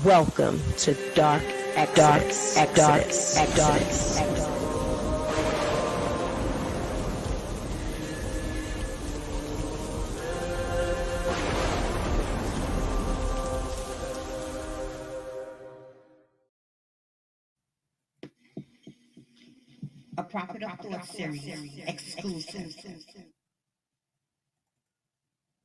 Welcome to Dark Exodus. A Prophet of Thought series, exclusive.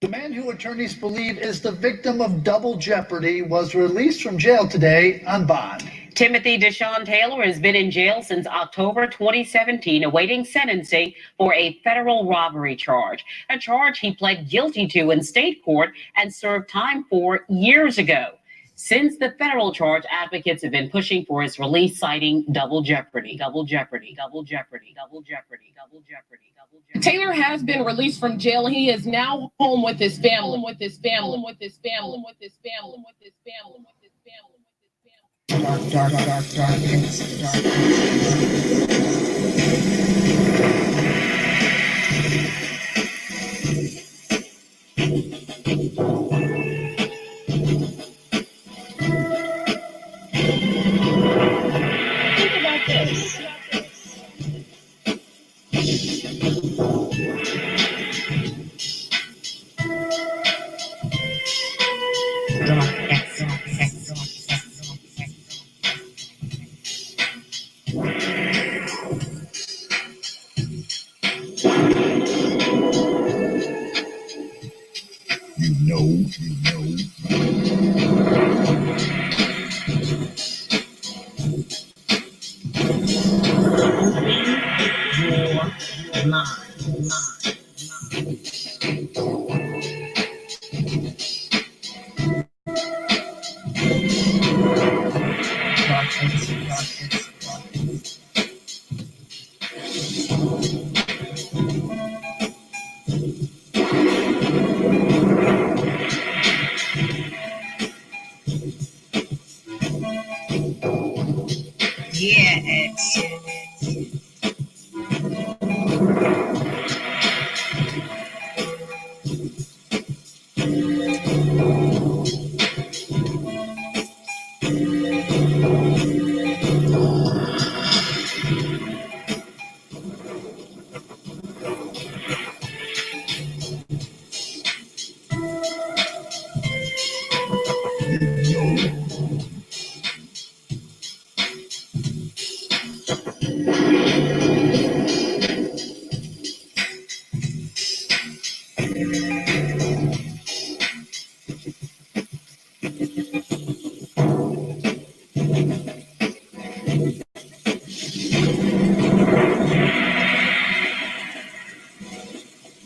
The man who attorneys believe is the victim of double jeopardy was released from jail today on bond. Timothy Deshaun Taylor has been in jail since October 2017, awaiting sentencing for a federal robbery charge, a charge he pled guilty to in state court and served time for years ago. Since the federal charge, advocates have been pushing for his release, citing double jeopardy. Taylor has been released from jail. He is now home with his family. Think about this.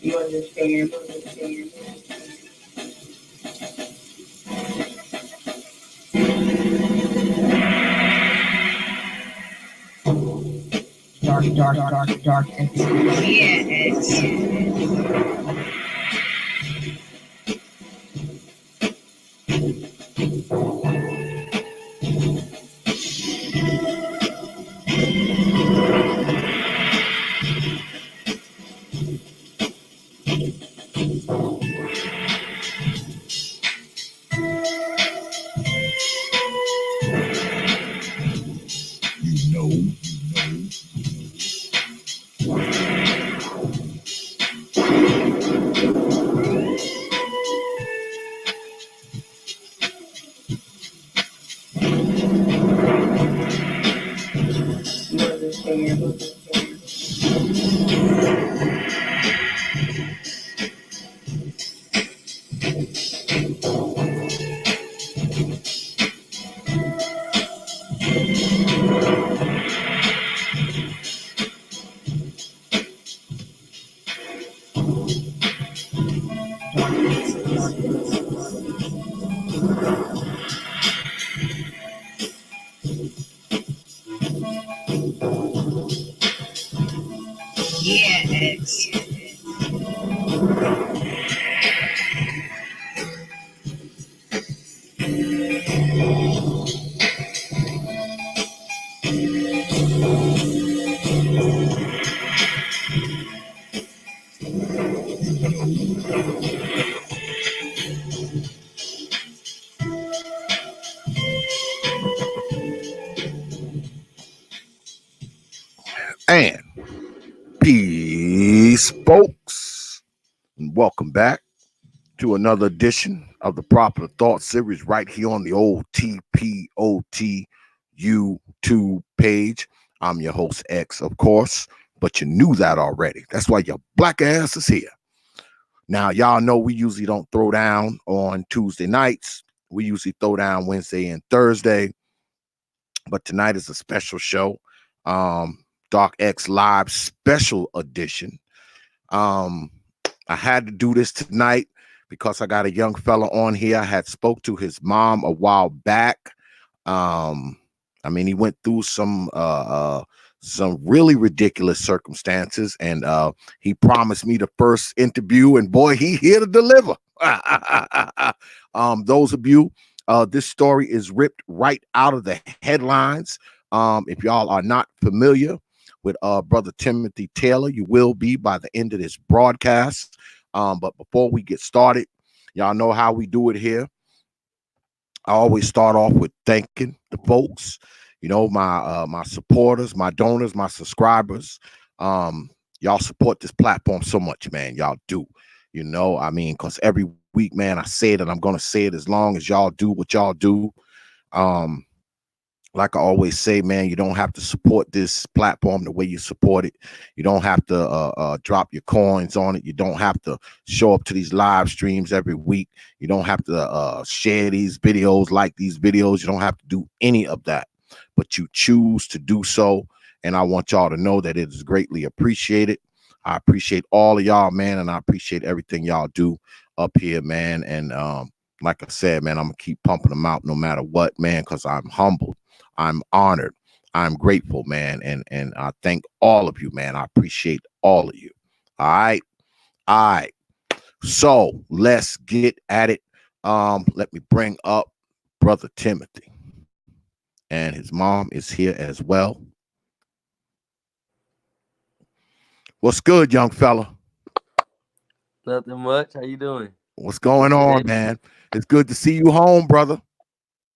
You understand? Dark. Peace, folks, and welcome back to another edition of the Proper Thought series right here on the old TPOT YouTube page. I'm your host, X, of course, but you knew that already. That's why your black ass is here. Now, y'all know we usually don't throw down on Tuesday nights. We usually throw down Wednesday and Thursday, but tonight is a special show. Dark X Live special edition. I had to do this tonight because I got a young fella on here. I had spoke to his mom a while back. He went through some really ridiculous circumstances, and he promised me the first interview, and boy, he here to deliver. Those of you, this story is ripped right out of the headlines. If y'all are not familiar with Brother Timothy Taylor, you will be by the end of this broadcast. But before we get started, y'all know how we do it here. I always start off with thanking the folks, my supporters, my donors, my subscribers. Y'all support this platform so much, man. Y'all do, because every week, man, I say it, and I'm going to say it as long as y'all do what y'all do. Like I always say, man, you don't have to support this platform the way you support it. You don't have to drop your coins on it. You don't have to show up to these live streams every week. You don't have to share these videos, like these videos. You don't have to do any of that, but you choose to do so. And I want y'all to know that it is greatly appreciated. I appreciate all of y'all, man, and I appreciate everything y'all do up here, man. And like I said, man, I'm going to keep pumping them out no matter what, man, because I'm humbled. I'm honored. I'm grateful, man. And I thank all of you, man. I appreciate all of you. All right. All right. So let's get at it. Let me bring up Brother Timothy. And his mom is here as well. What's good, young fella? Nothing much. How you doing? What's going on, man? It's good to see you home, brother.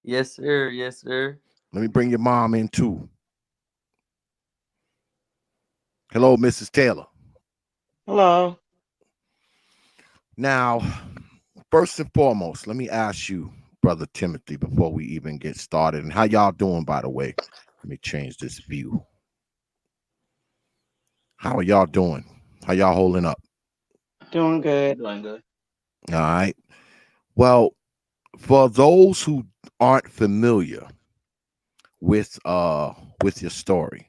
Yes, sir. Yes, sir. Let me bring your mom in too. Hello, Mrs. Taylor. Hello. Now, first and foremost, let me ask you, Brother Timothy, before we even get started, and how y'all doing, by the way. Let me change this view. How are y'all doing? How y'all holding up? Doing good. Doing good. All right. Well, for those who aren't familiar with your story,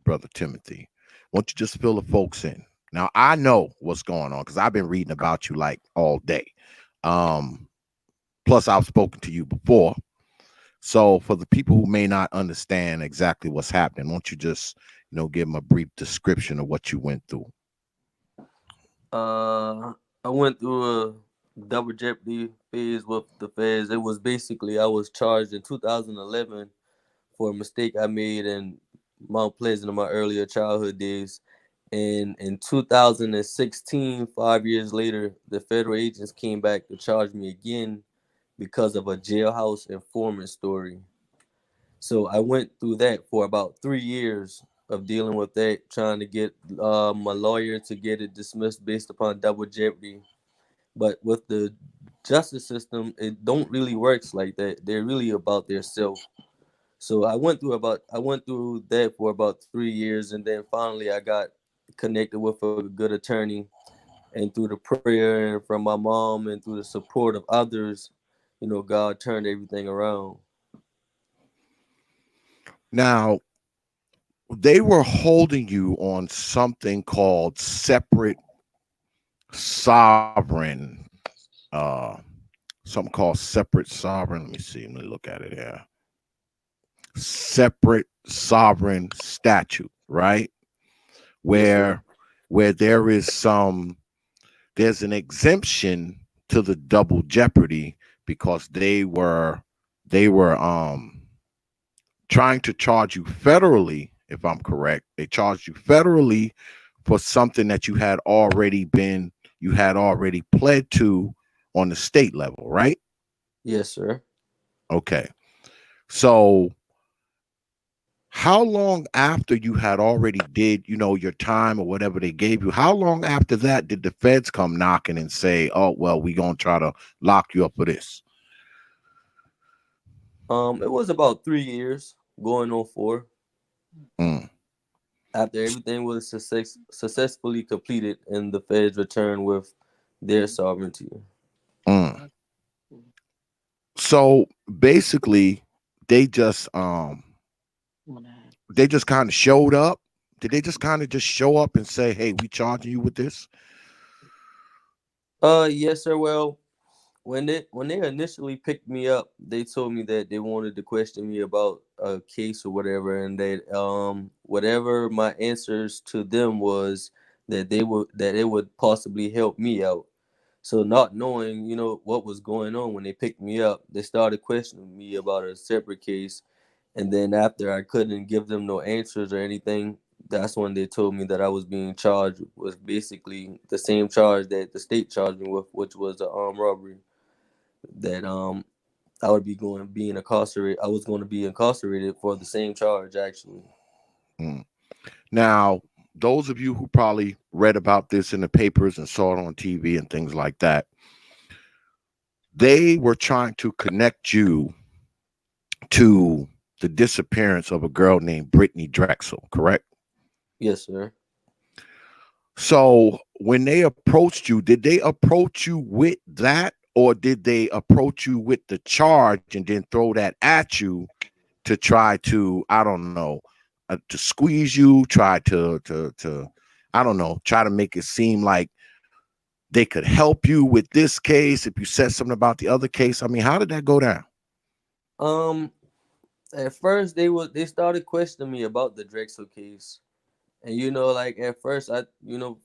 Brother Timothy, won't you just fill the folks in? Now, I know what's going on because I've been reading about you like all day. Plus, I've spoken to you before. So for the people who may not understand exactly what's happening, won't you just, give them a brief description of what you went through? I went through a double jeopardy phase with the feds. It was basically I was charged in 2011 for a mistake I made in Mount Pleasant in my earlier childhood days. And in 2016, 5 years later, the federal agents came back to charge me again because of a jailhouse informant story. So I went through that for about 3 years of dealing with that, trying to get my lawyer to get it dismissed based upon double jeopardy. But with the justice system, it don't really works like that. They're really about their self. So I went through that for about 3 years, and then finally I got connected with a good attorney, and through the prayer and from my mom and through the support of others, God turned everything around. Now, they were holding you on something called separate sovereign, something called separate sovereign. Let me see. Let me look at it here. Separate sovereign statute, right? Where there's an exemption to the double jeopardy because they were trying to charge you federally, if I'm correct. They charged you federally for something that you had already pled to on the state level, right? Yes, sir. Okay. So how long after you had already did, your time or whatever they gave you, how long after that did the feds come knocking and say, oh, well, we gonna try to lock you up for this? It was about 3 years, going on 4. Mm, After everything was successfully completed and the feds returned with their sovereignty. mm. So basically, they just kind of showed up. Did they just kind of just show up and say, hey, we charging you with this? Yes, sir. Well, when they initially picked me up, they told me that they wanted to question me about a case or whatever, and that whatever my answers to them was, that it would possibly help me out. So not knowing, what was going on when they picked me up, they started questioning me about a separate case. And then after I couldn't give them no answers or anything, that's when they told me that I was being charged with basically the same charge that the state charged me with, which was the armed robbery. That I would being incarcerated. I was going to be incarcerated for the same charge actually. Mm. Now, those of you who probably read about this in the papers and saw it on TV and things like that, they were trying to connect you to the disappearance of a girl named Brittanee Drexel, correct? Yes, sir. So when they approached you, did they approach you with that, or did they approach you with the charge and then throw that at you to try to, I don't know, to squeeze you, try to I don't know, try to make it seem like they could help you with this case if you said something about the other case? I mean, how did that go down? Um, at first they started questioning me about the Drexel case. And like at first I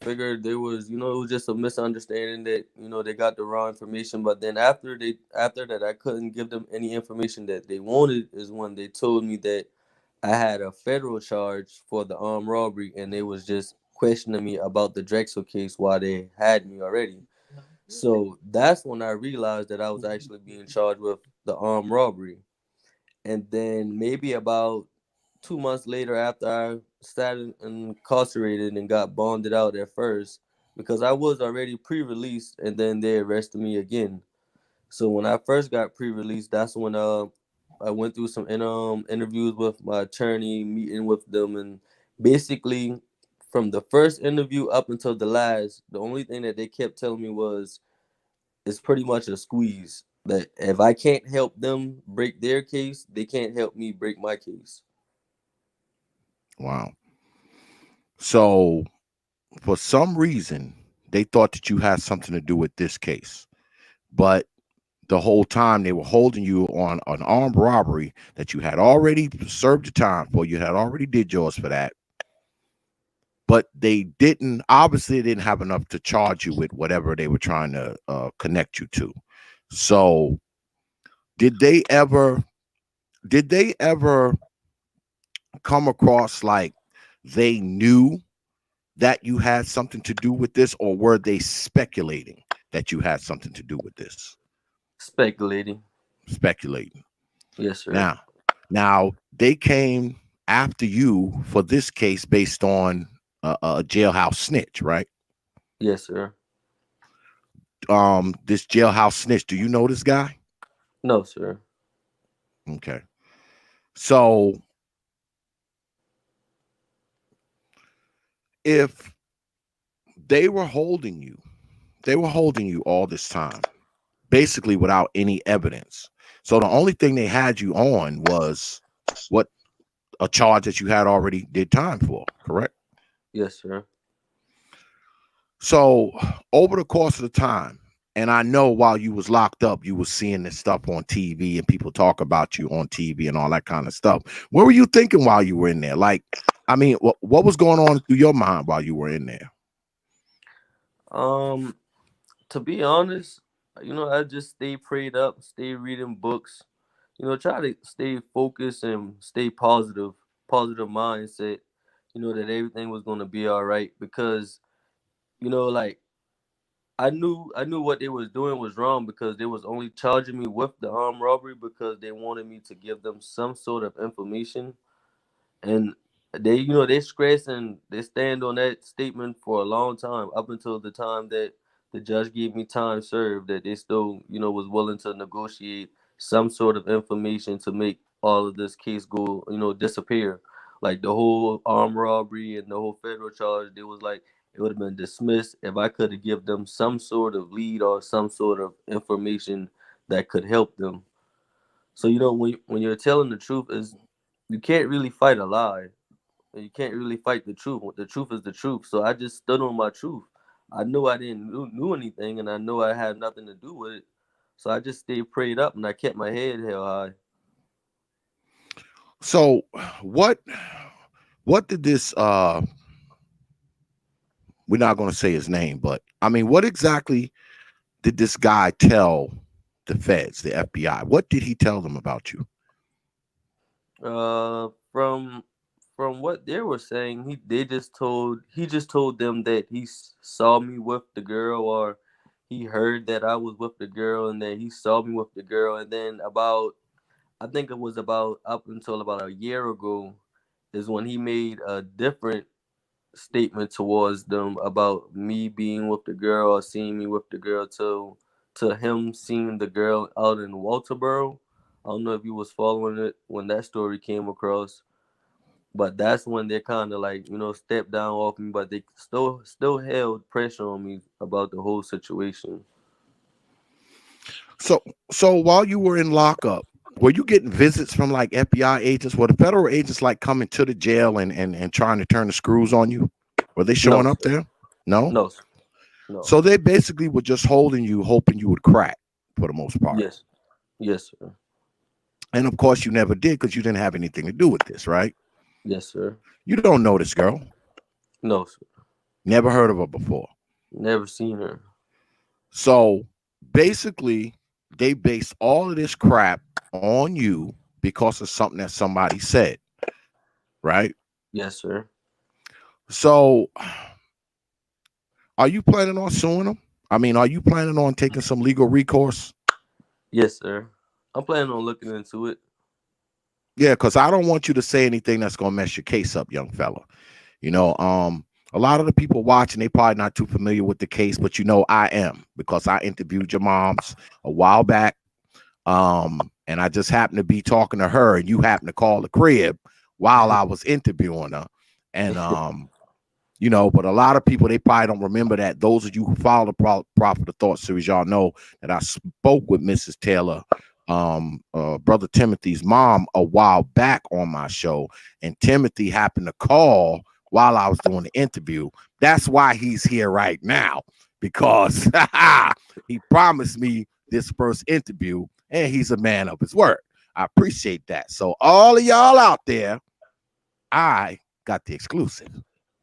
figured there was it was just a misunderstanding that they got the wrong information. But then after that I couldn't give them any information that they wanted, is when they told me that I had a federal charge for the armed robbery, and they was just questioning me about the Drexel case while they had me already. So that's when I realized that I was actually being charged with the armed robbery. And then maybe about 2 months later, after I started incarcerated and got bonded out at first, because I was already pre-released, and then they arrested me again. So when I first got pre-released, that's when I went through some interviews with my attorney, meeting with them, and basically from the first interview up until the last, the only thing that they kept telling me was, it's pretty much a squeeze. That if I can't help them break their case, they can't help me break my case. Wow. So for some reason, they thought that you had something to do with this case. But the whole time they were holding you on an armed robbery that you had already served the time for. You had already did yours for that. But they didn't have enough to charge you with whatever they were trying to connect you to. So did they ever come across like they knew that you had something to do with this, or were they speculating that you had something to do with this? Speculating. Speculating. Yes, sir. Now they came after you for this case based on a jailhouse snitch, right? Yes, sir. This jailhouse snitch, do you know this guy? No, sir. Okay. So if they were holding you, all this time, basically without any evidence. So the only thing they had you on was what, a charge that you had already did time for, correct? Yes, sir. So over the course of the time, and I know while you was locked up, you was seeing this stuff on TV and people talk about you on TV and all that kind of stuff. What were you thinking while you were in there? Like, I mean, what was going on through your mind while you were in there? Um, to be honest, I just stay prayed up, stay reading books, try to stay focused and stay positive mindset, that everything was gonna be all right. Because, like I knew what they was doing was wrong, because they was only charging me with the armed robbery because they wanted me to give them some sort of information. And they stress and they stand on that statement for a long time, up until the time that the judge gave me time served, that they still, was willing to negotiate some sort of information to make all of this case go, disappear. Like the whole armed robbery and the whole federal charge, they was like, it would have been dismissed if I could have give them some sort of lead or some sort of information that could help them. So when you're telling the truth, is you can't really fight a lie. You can't really fight the truth. The truth is the truth. So I just stood on my truth. I knew I didn't knew anything, and I knew I had nothing to do with it. So I just stayed prayed up, and I kept my head held high. So what did this we're not going to say his name, but I mean, what exactly did this guy tell the feds, the FBI? What did he tell them about you? From what they were saying, he just told them that he saw me with the girl, or he heard that I was with the girl, and that he saw me with the girl. And then I think it was about up until about a year ago is when he made a different statement towards them about me being with the girl or seeing me with the girl, to him seeing the girl out in Walterboro. I don't know if you was following it when that story came across, but that's when they kind of like, stepped down off me, but they still held pressure on me about the whole situation. So while you were in lockup, were you getting visits from like FBI agents? Were the federal agents like coming to the jail and trying to turn the screws on you? Were they showing No, up sir. there? No. No, sir. No. So they basically were just holding you, hoping you would crack for the most part. Yes. Yes, sir. And of course, you never did because you didn't have anything to do with this, right? Yes, sir. You don't know this girl. No, sir. Never heard of her before. Never seen her. So basically, they based all of this crap on you because of something that somebody said, right? Yes, sir. So are you planning on suing them? I mean, are you planning on taking some legal recourse? Yes, sir. I'm planning on looking into it. Yeah, because I don't want you to say anything that's gonna mess your case up, young fella. A lot of the people watching, they probably not too familiar with the case, but I am, because I interviewed your moms a while back. And I just happened to be talking to her, and you happened to call the crib while I was interviewing her. And but a lot of people, they probably don't remember that. Those of you who follow the Prophet of Thought series, y'all know that I spoke with Mrs. Taylor, Brother Timothy's mom, a while back on my show, and Timothy happened to call while I was doing the interview. That's why he's here right now, because he promised me this first interview, and he's a man of his word. I appreciate that. So all of y'all out there, I got the exclusive.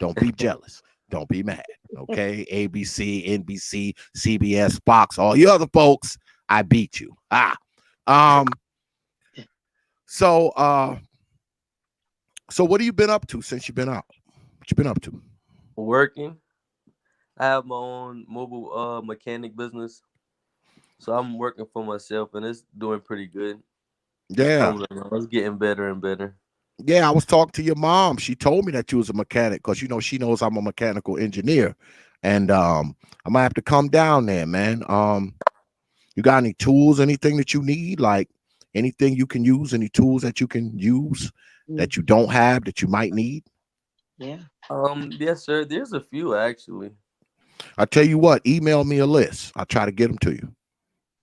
Don't be jealous. Don't be mad. Okay. ABC, NBC, CBS, Fox, all you other folks, I beat you. So what have you been up to since you've been out? What you been up to? Working. I have my own mobile mechanic business. So I'm working for myself, and it's doing pretty good. Yeah. It's getting better and better. Yeah, I was talking to your mom. She told me that you was a mechanic, because she knows I'm a mechanical engineer. And I might have to come down there, man. You got any tools, anything that you need? Like anything you can use, any tools that you can use that you don't have that you might need? Yeah. Yes, sir. There's a few actually. I tell you what, email me a list. I'll try to get them to you.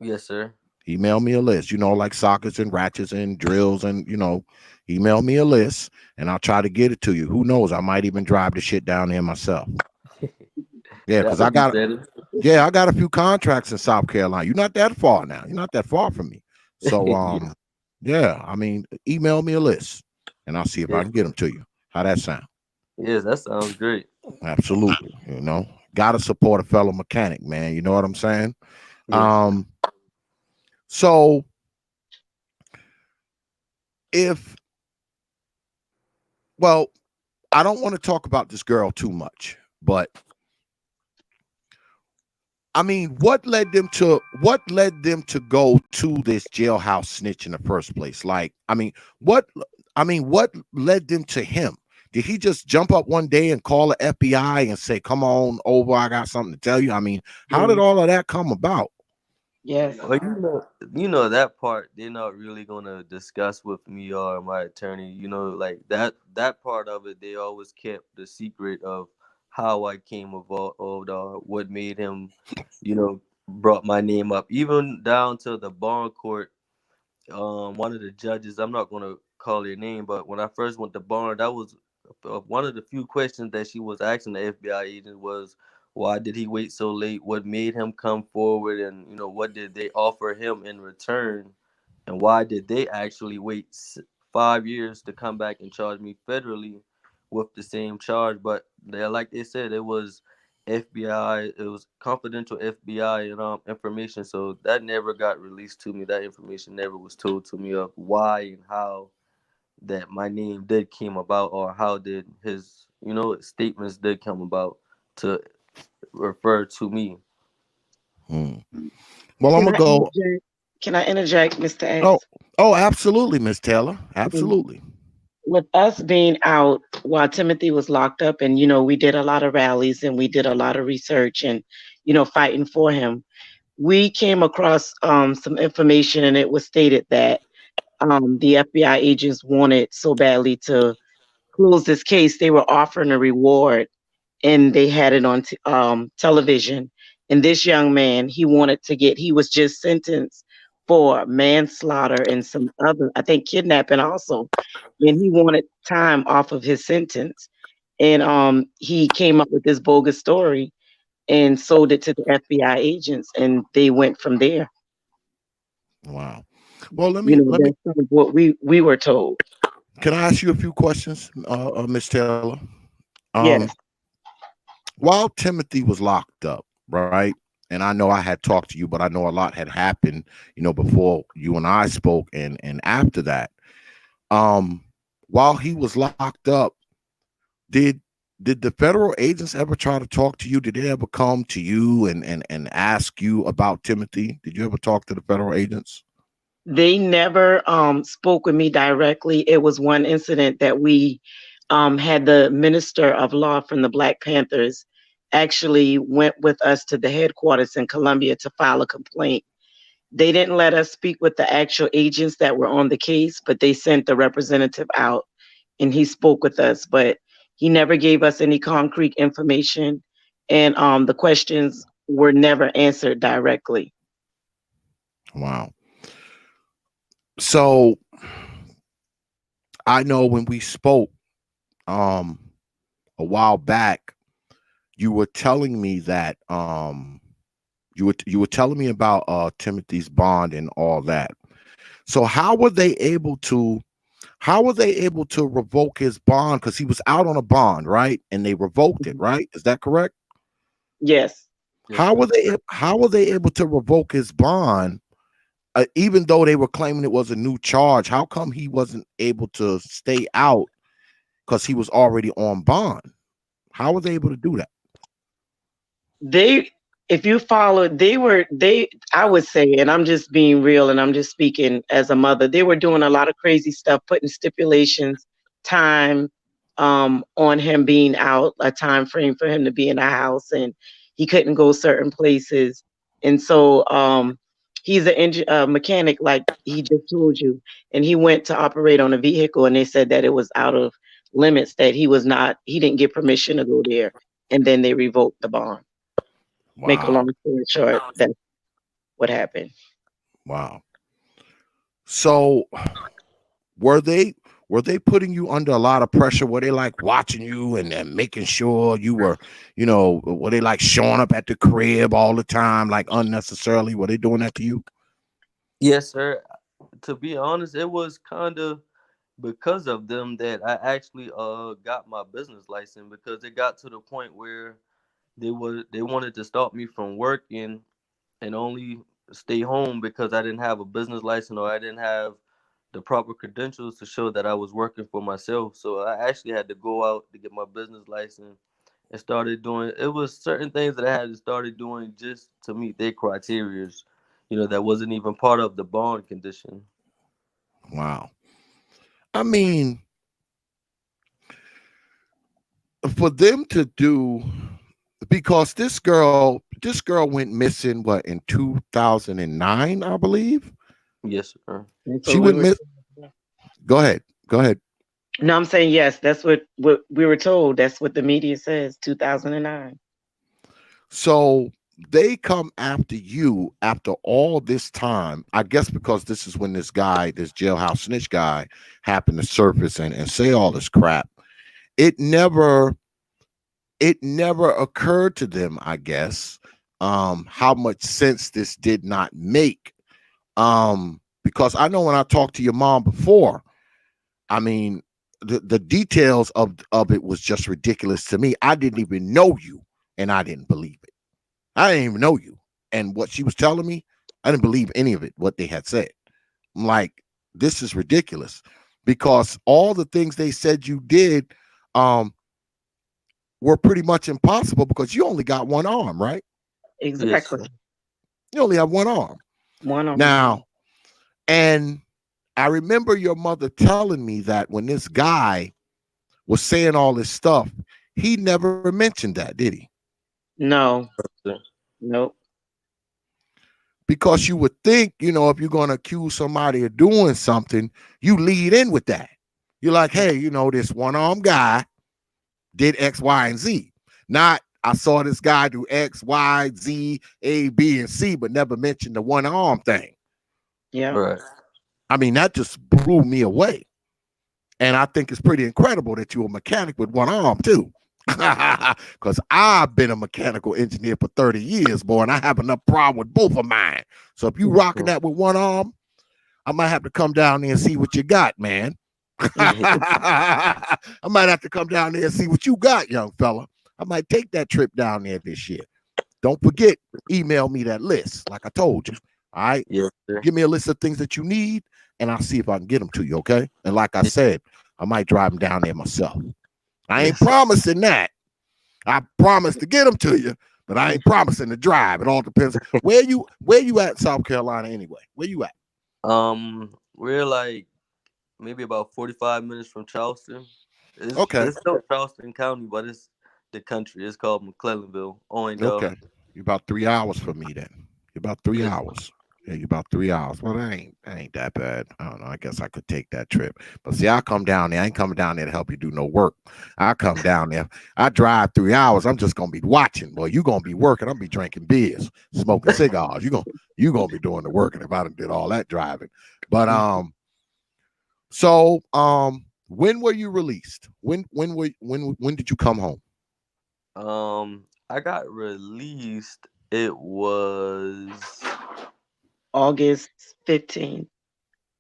Yes, sir. Email me a list, like sockets and ratchets and drills, and email me a list and I'll try to get it to you. Who knows? I might even drive the shit down there myself. Yeah, because I got a few contracts in South Carolina. You're not that far now. You're not that far from me. So yeah, I mean, email me a list and I'll see if I can get them to you. How that sound? Yes, that sounds great. Absolutely. Gotta support a fellow mechanic, man. You know what I'm saying? Yes. So I don't want to talk about this girl too much, but I mean, what led them to go to this jailhouse snitch in the first place? Like, I mean, I mean, what led them to him? Did he just jump up one day and call the FBI and say, "Come on over, I got something to tell you"? I mean, how did Yes. all of that come about? Yes. Well, that part they're not really gonna discuss with me or my attorney. Like that part of it, they always kept the secret of how I came involved or what made him, brought my name up, even down to the bond court. One of the judges, I'm not gonna call her name, but when I first went to bar, that was one of the few questions that she was asking the FBI agent was, why did he wait so late? What made him come forward? And what did they offer him in return? And why did they actually wait 5 years to come back and charge me federally with the same charge? But like they said, it was FBI. It was confidential FBI and information, so that never got released to me. That information never was told to me of why and how that my name did came about, or how did his statements did come about to refer to me. Hmm. Well, I'm Can gonna I go. interject? Can I interject, Mr. Oh, X? oh, absolutely, Miss Taylor, Mm. absolutely. With us being out while Timothy was locked up, and we did a lot of rallies and we did a lot of research and fighting for him. We came across some information, and it was stated that the FBI agents wanted so badly to close this case. They were offering a reward, and they had it on television. And this young man, he was just sentenced for manslaughter and some other, I think, kidnapping also. And he wanted time off of his sentence. And he came up with this bogus story and sold it to the FBI agents, and they went from there. Wow. Well, let me. That's kind of what we were told. Can I ask you a few questions, Miss Taylor? Um, Yes. while Timothy was locked up, right? And I know I had talked to you, but I know a lot had happened, before you and I spoke, and after that. Um, while he was locked up, did did the federal agents ever try to talk to you? Did they ever come to you and ask you about Timothy? Did you ever talk to the federal agents? They never spoke with me directly. It was one incident that we had the minister of law from the Black Panthers actually went with us to the headquarters in Columbia to file a complaint. They didn't let us speak with the actual agents that were on the case, but they sent the representative out and he spoke with us, but he never gave us any concrete information. And the questions were never answered directly. Wow. So I know when we spoke um a while back, you were telling me that you were telling me about Timothy's bond and all that. So how were they able to revoke his bond? Because he was out on a bond, right? And they revoked it, Mhm. right? Is that correct? Yes. Yes, sir. How were they able to revoke his bond, even though they were claiming it was a new charge? How come he wasn't able to stay out because he was already on bond? How were they able to do that? They, if you followed, I would say, and I'm just being real and I'm just speaking as a mother, they were doing a lot of crazy stuff, putting stipulations, time on him being out, a time frame for him to be in a house, and he couldn't go certain places. And so he's an mechanic, like he just told you, and he went to operate on a vehicle, and they said that it was out of limits, that he didn't get permission to go there, and then they revoked the bond. Make a Wow. long story short, that's what happened. Wow. So were they were they putting you under a lot of pressure? Were they like watching you and making sure you were, were they like showing up at the crib all the time, like unnecessarily? Were they doing that to you? Yes, sir. To be honest, it was kind of because of them that I actually got my business license, because it got to the point where they wanted to stop me from working and only stay home because I didn't have a business license, or I didn't have the proper credentials to show that I was working for myself. So I actually had to go out to get my business license and started doing, it was certain things that I had to started doing just to meet their criterias, that wasn't even part of the bond condition. Wow. I mean, for them to do, because this girl went missing what in 2009, I believe. Yes, sir. That's She what we went were miss. told. Go ahead. Go ahead. No, I'm saying yes. That's what we were told. That's what the media says. 2009. So they come after you after all this time, I guess, because this is when this guy, this jailhouse snitch guy, happened to surface and say all this crap. It never occurred to them, I guess, how much sense this did not make. Because I know when I talked to your mom before, I mean, the details of it was just ridiculous to me. I didn't even know you, and I didn't believe it. I didn't even know you. And what she was telling me, I didn't believe any of it, what they had said. I'm like, this is ridiculous. Because all the things they said you did were pretty much impossible because you only got one arm, right? Yes, Exactly. sir. You only have one arm. One on. Now, and I remember your mother telling me that when this guy was saying all this stuff, he never mentioned that, did he? No. Sir. Nope. Because you would think, if you're going to accuse somebody of doing something, you lead in with that. You're like, hey, this one-armed guy did X, Y, and Z. Not, I saw this guy do X, Y, Z, A, B, and C, but never mentioned the one-arm thing. Yeah. Right. I mean, that just blew me away. And I think it's pretty incredible that you're a mechanic with one arm, too. Because I've been a mechanical engineer for 30 years, boy, and I have enough problem with both of mine. So if you rocking that with one arm, I might have to come down there and see what you got, man. I might have to come down there and see what you got, young fella. I might take that trip down there this year. Don't forget, email me that list, like I told you. All right? Yes, sir. Give me a list of things that you need, and I'll see if I can get them to you, okay? And like I said, I might drive them down there myself. I ain't Yes, sir. promising that. I promise to get them to you, but I ain't promising to drive. It all depends. Where you at in South Carolina anyway? Where you at? We're like maybe about 45 minutes from Charleston. Okay. It's still Charleston County, but it's the country. It's called McClellanville. Okay. You're about 3 hours from me then. You're about 3 Yes. hours. Yeah, you're about 3 hours. Well, that ain't that bad. I don't know. I guess I could take that trip. But see, I come down there. I ain't coming down there to help you do no work. I come down there. I drive 3 hours. I'm just gonna be watching. Boy, you gonna be working. I'm be drinking beers, smoking cigars. You gonna be doing the working if I done did all that driving. But so when were you released? When did you come home? I got released. It was August 15th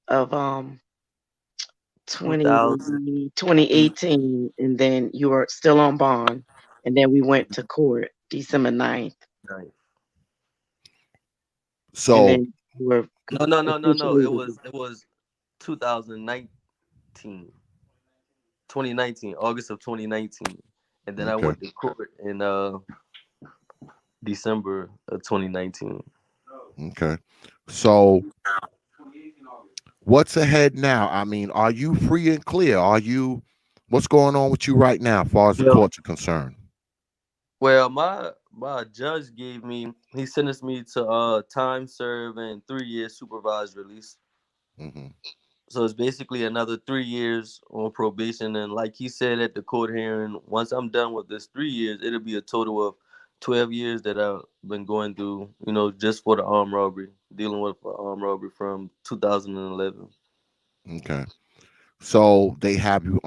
of 2000. 2018, and then you were still on bond, and then we went to court December 9th, and So then you were No. officially It was released. 2019. 2019, August of 2019. And then I okay. went to court in December of 2019. Okay. So what's ahead now? I mean, are you free and clear? What's going on with you right now, as far as the Well, courts are concerned? well, my judge he sentenced me to time served and 3 year supervised release. hmm So it's basically another 3 years on probation. And like he said at the court hearing, once I'm done with this 3 years, it'll be a total of 12 years that I've been going through, just for the armed robbery, dealing with armed robbery from 2011. Okay. So they have you're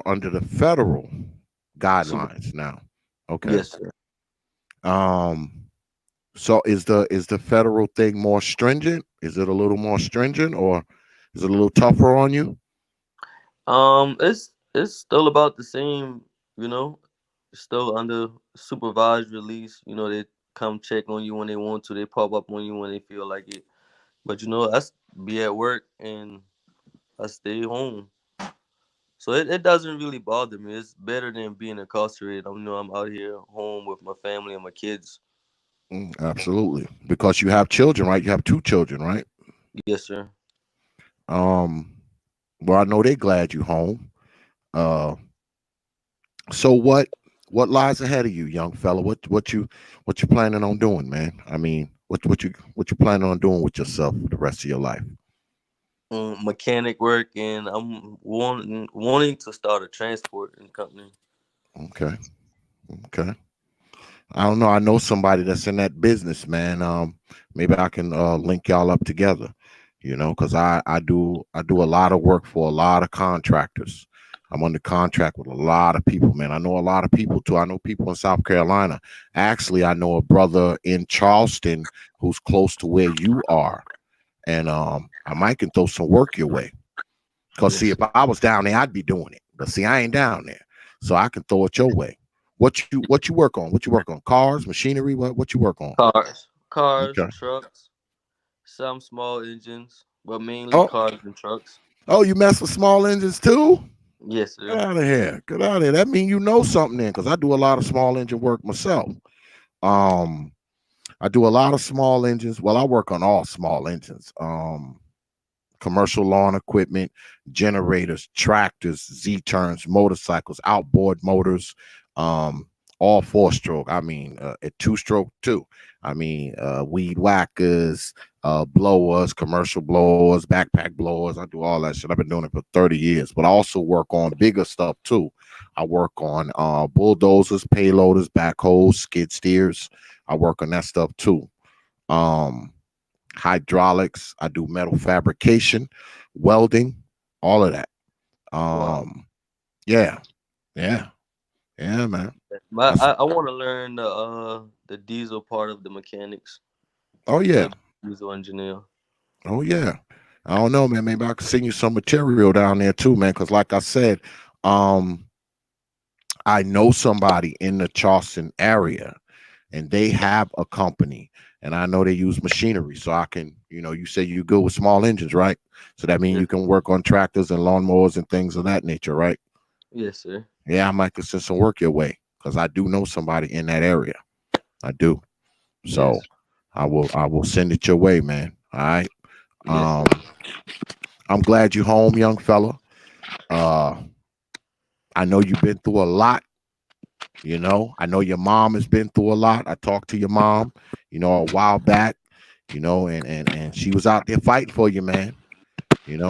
under the federal Super. guidelines now. Okay. Yes, sir. Um, so is the federal thing more stringent? Is it a little more stringent, or is it a little tougher on you? It's still about the same, you know, still under supervised release. They come check on you when they want to. They pop up on you when they feel like it. But be at work and I stay home. So it doesn't really bother me. It's better than being incarcerated. I'm out here home with my family and my kids. Absolutely. Because you have children, right? You have two children, right? Yes, sir. Um, Well, I know they're glad you home. Uh, so what lies ahead of you, young fella? What you planning on doing, man? I mean, what you planning on doing with yourself for the rest of your life? Mechanic work, and I'm wanting to start a transporting company. Okay, okay. I don't know. I know somebody that's in that business, man. Maybe I can link y'all up together. You know, because I do a lot of work for a lot of contractors. I'm under contract with a lot of people, man. I know a lot of people too. I know people in South Carolina. Actually, I know a brother in Charleston who's close to where you are, and I might can throw some work your way. Cause see, Yes, if I was down there, I'd be doing it. But see, I ain't down there, so I can throw it your way. What you work on? What you work on? Cars, machinery. What you work on? cars, Okay. trucks, some small engines, but mainly Oh, cars and trucks. oh, you mess with small engines too? Yes, Get sir. out of here. Get out of here. That means you know something then, because I do a lot of small engine work myself. Um, I do a lot of small engines. Well, I work on all small engines. Commercial lawn equipment, generators, tractors, Z-turns, motorcycles, outboard motors, um, all four-stroke. I mean, a two-stroke too. I mean, weed whackers, blowers, commercial blowers, backpack blowers. I do all that shit. I've been doing it for 30 years, but I also work on bigger stuff too. I work on bulldozers, payloaders, backhoes, skid steers. I work on that stuff too. Um, Hydraulics. I do metal fabrication, welding, all of that. Wow. Yeah, yeah, yeah, man. But That's I want to learn the diesel part of the mechanics oh to yeah, be a diesel engineer. oh yeah. I don't know, man. Maybe I could send you some material down there too, man. Because like I said, um, I know somebody in the Charleston area and they have a company and I know they use machinery. So I can, you say you go with small engines, right? So that means Yes, you can work on tractors and lawnmowers and things of that nature, right? yes, sir. Yeah, I might consider some work your way because I do know somebody in that area. I do. So Yes, I will send it your way, man. All right. yes, sir. Um, I'm glad you home, young fella. Uh, I know you've been through a lot. I know your mom has been through a lot. I talked to your mom, a while back, and she was out there fighting for you, man.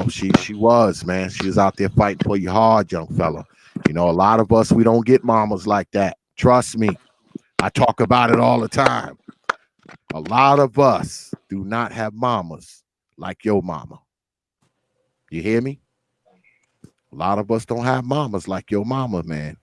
She was, man. She was out there fighting for you hard, young fella. A lot of us we don't get mamas like that. Trust me. I talk about it all the time. A lot of us do not have mamas like your mama. You hear me? A lot of us don't have mamas like your mama, man.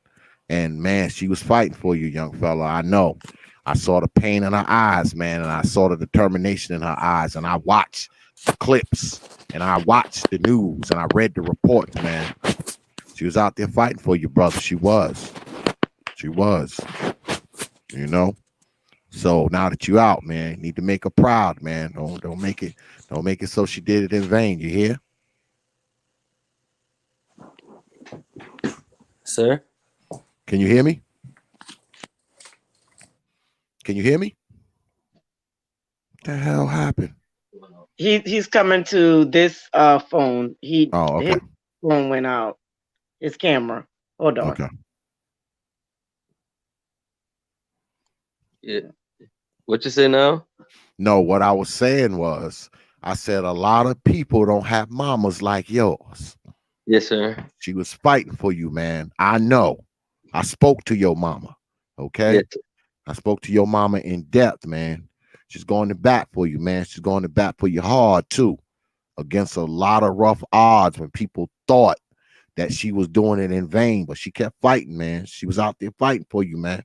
And man, she was fighting for you, young fella. I know. I saw the pain in her eyes, man, and I saw the determination in her eyes. And I watched the clips and I watched the news and I read the reports, man. She was out there fighting for you, brother. She was. She was. You know? So now that you out, man, you need to make her proud, man. Don't make it so she did it in vain. You hear? Sir. Can you hear me? Can you hear me? What the hell happened? He's coming to this phone. Oh, His okay. phone went out. His camera. Hold on. Okay. Yeah. What you say now? No, what I was saying was, I said a lot of people don't have mamas like yours. Yes, sir. She was fighting for you, man. I know. I spoke to your mama. Okay. Yes, I spoke to your mama in depth, man. She's going to bat for you, man. She's going to bat for you hard too, against a lot of rough odds when people thought that she was doing it in vain, but she kept fighting, man. She was out there fighting for you, man.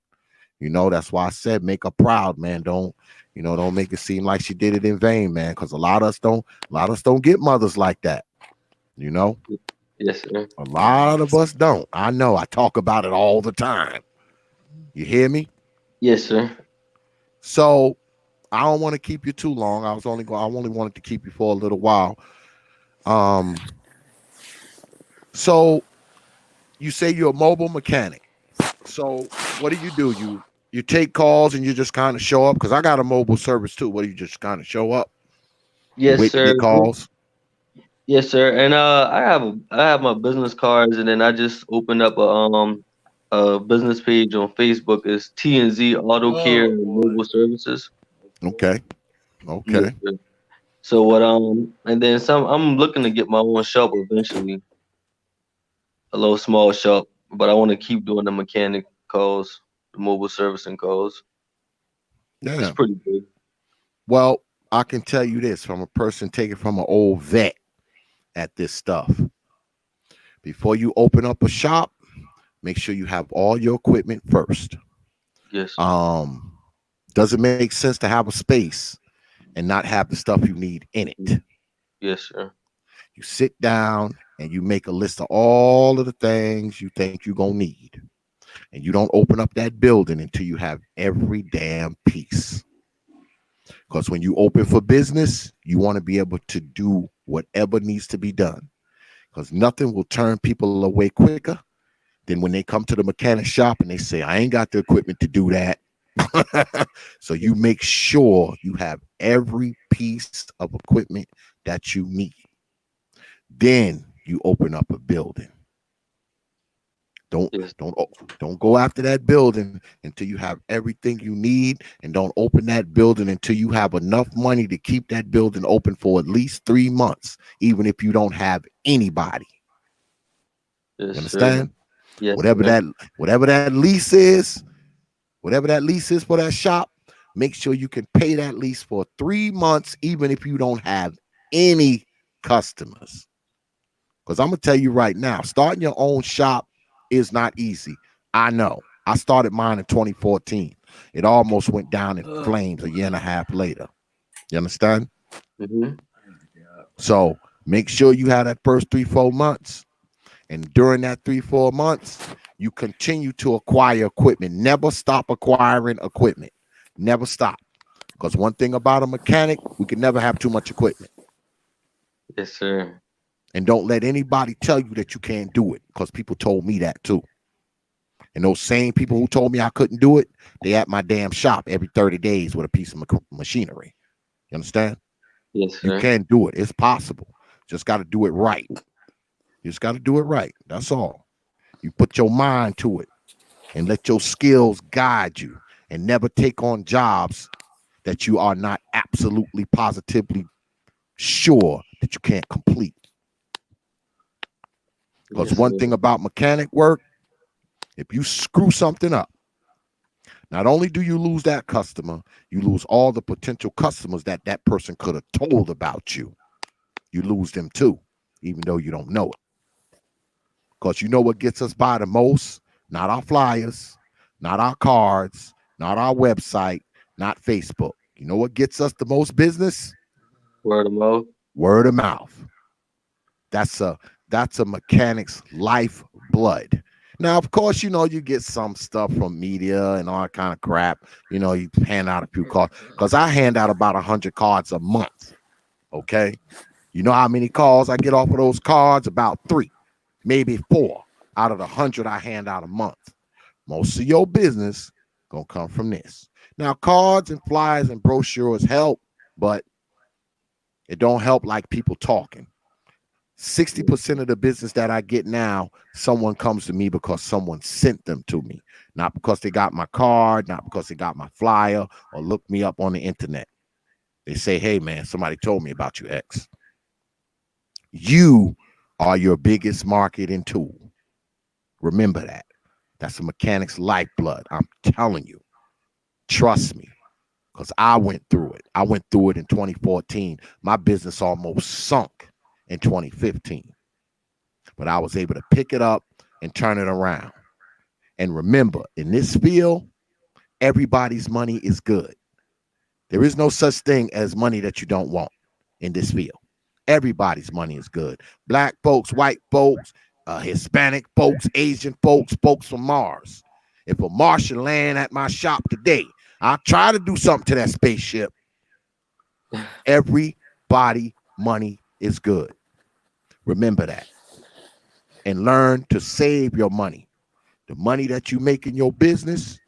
That's why I said make her proud, man. Don't make it seem like she did it in vain, man. Because a lot of us don't get mothers like that. You know, yes, sir. a lot of us don't. I know. I talk about it all the time. You hear me? Yes, sir. So I don't want to keep you too long. I only wanted to keep you for a little while. Um. So you say you're a mobile mechanic. So what do? You take calls and you just kind of show up? Because I got a mobile service too. What do you just kind of show up? You Yes, wait to sir. get calls. Yes, sir. And I have my business cards, and then I just opened up a business page on Facebook. It's T&Z Auto Care and Mobile Services. Okay. Yes, Okay. sir. So what and then some I'm looking to get my own shop eventually, a little small shop, but I want to keep doing the mechanic calls, the mobile servicing calls. It's Yeah. pretty big. Well, I can tell you this from a person taken from an old vet at this stuff. Before you open up a shop, make sure you have all your equipment first. Yes, sir. Um, does it make sense to have a space and not have the stuff you need in it? Yes, sir. You sit down and you make a list of all of the things you think you're gonna need. And you don't open up that building until you have every damn piece. Because when you open for business, you want to be able to do whatever needs to be done. Because nothing will turn people away quicker than when they come to the mechanic shop and they say, I ain't got the equipment to do that. So you make sure you have every piece of equipment that you need. Then you open up a building. Don't Yes, don't don't go after that building until you have everything you need, and don't open that building until you have enough money to keep that building open for at least 3 months, even if you don't have anybody. yes, You sir. understand? Yes, Whatever sir. that whatever that lease is, whatever that lease is for that shop, make sure you can pay that lease for 3 months, even if you don't have any customers. Because I'm gonna tell you right now, starting your own shop is not easy. I know. I started mine in 2014. It almost went down in flames a year and a half later. You understand? Mm-hmm. So make sure you have that first 3, 4 months. And during that 3, 4 months, you continue to acquire equipment. Never stop acquiring equipment. Never stop. Because one thing about a mechanic, we can never have too much equipment. Yes, sir. And don't let anybody tell you that you can't do it, because people told me that too. And those same people who told me I couldn't do it, they at my damn shop every 30 days with a piece of machinery. You understand? Yes, You sir. can do it. It's possible. Just got to do it right. You just got to do it right. That's all. You put your mind to it and let your skills guide you, and never take on jobs that you are not absolutely positively sure that you can't complete. Because Yes, one sir. thing about mechanic work, if you screw something up, not only do you lose that customer, you lose all the potential customers that that person could have told about you. You lose them too, even though you don't know it. Because you know what gets us by the most? Not our flyers, not our cards, not our website, not Facebook. You know what gets us the most business? Word of mouth. Word of mouth. That's a mechanic's lifeblood. Now, of course, you get some stuff from media and all that kind of crap. You hand out a few cards, because I hand out about 100 cards a month. Okay. You know how many calls I get off of those cards? About 3, maybe 4 out of the 100 I hand out a month. Most of your business gonna come from this. Now, cards and flyers and brochures help, but it don't help like people talking. 60% of the business that I get now, someone comes to me because someone sent them to me, not because they got my card, not because they got my flyer or looked me up on the internet. They say, hey, man, somebody told me about you, X. You are your biggest marketing tool. Remember that. That's a mechanic's lifeblood. I'm telling you. Trust me, because I went through it. I went through it in 2014. My business almost sunk in 2015. But I was able to pick it up and turn it around. And remember, in this field, everybody's money is good. There is no such thing as money that you don't want in this field. Everybody's money is good. Black folks, white folks, Hispanic folks, Asian folks, folks from Mars. If a Martian land at my shop today, I'll try to do something to that spaceship. Everybody money is good. Remember that. And learn to save your money. The money that you make in your business,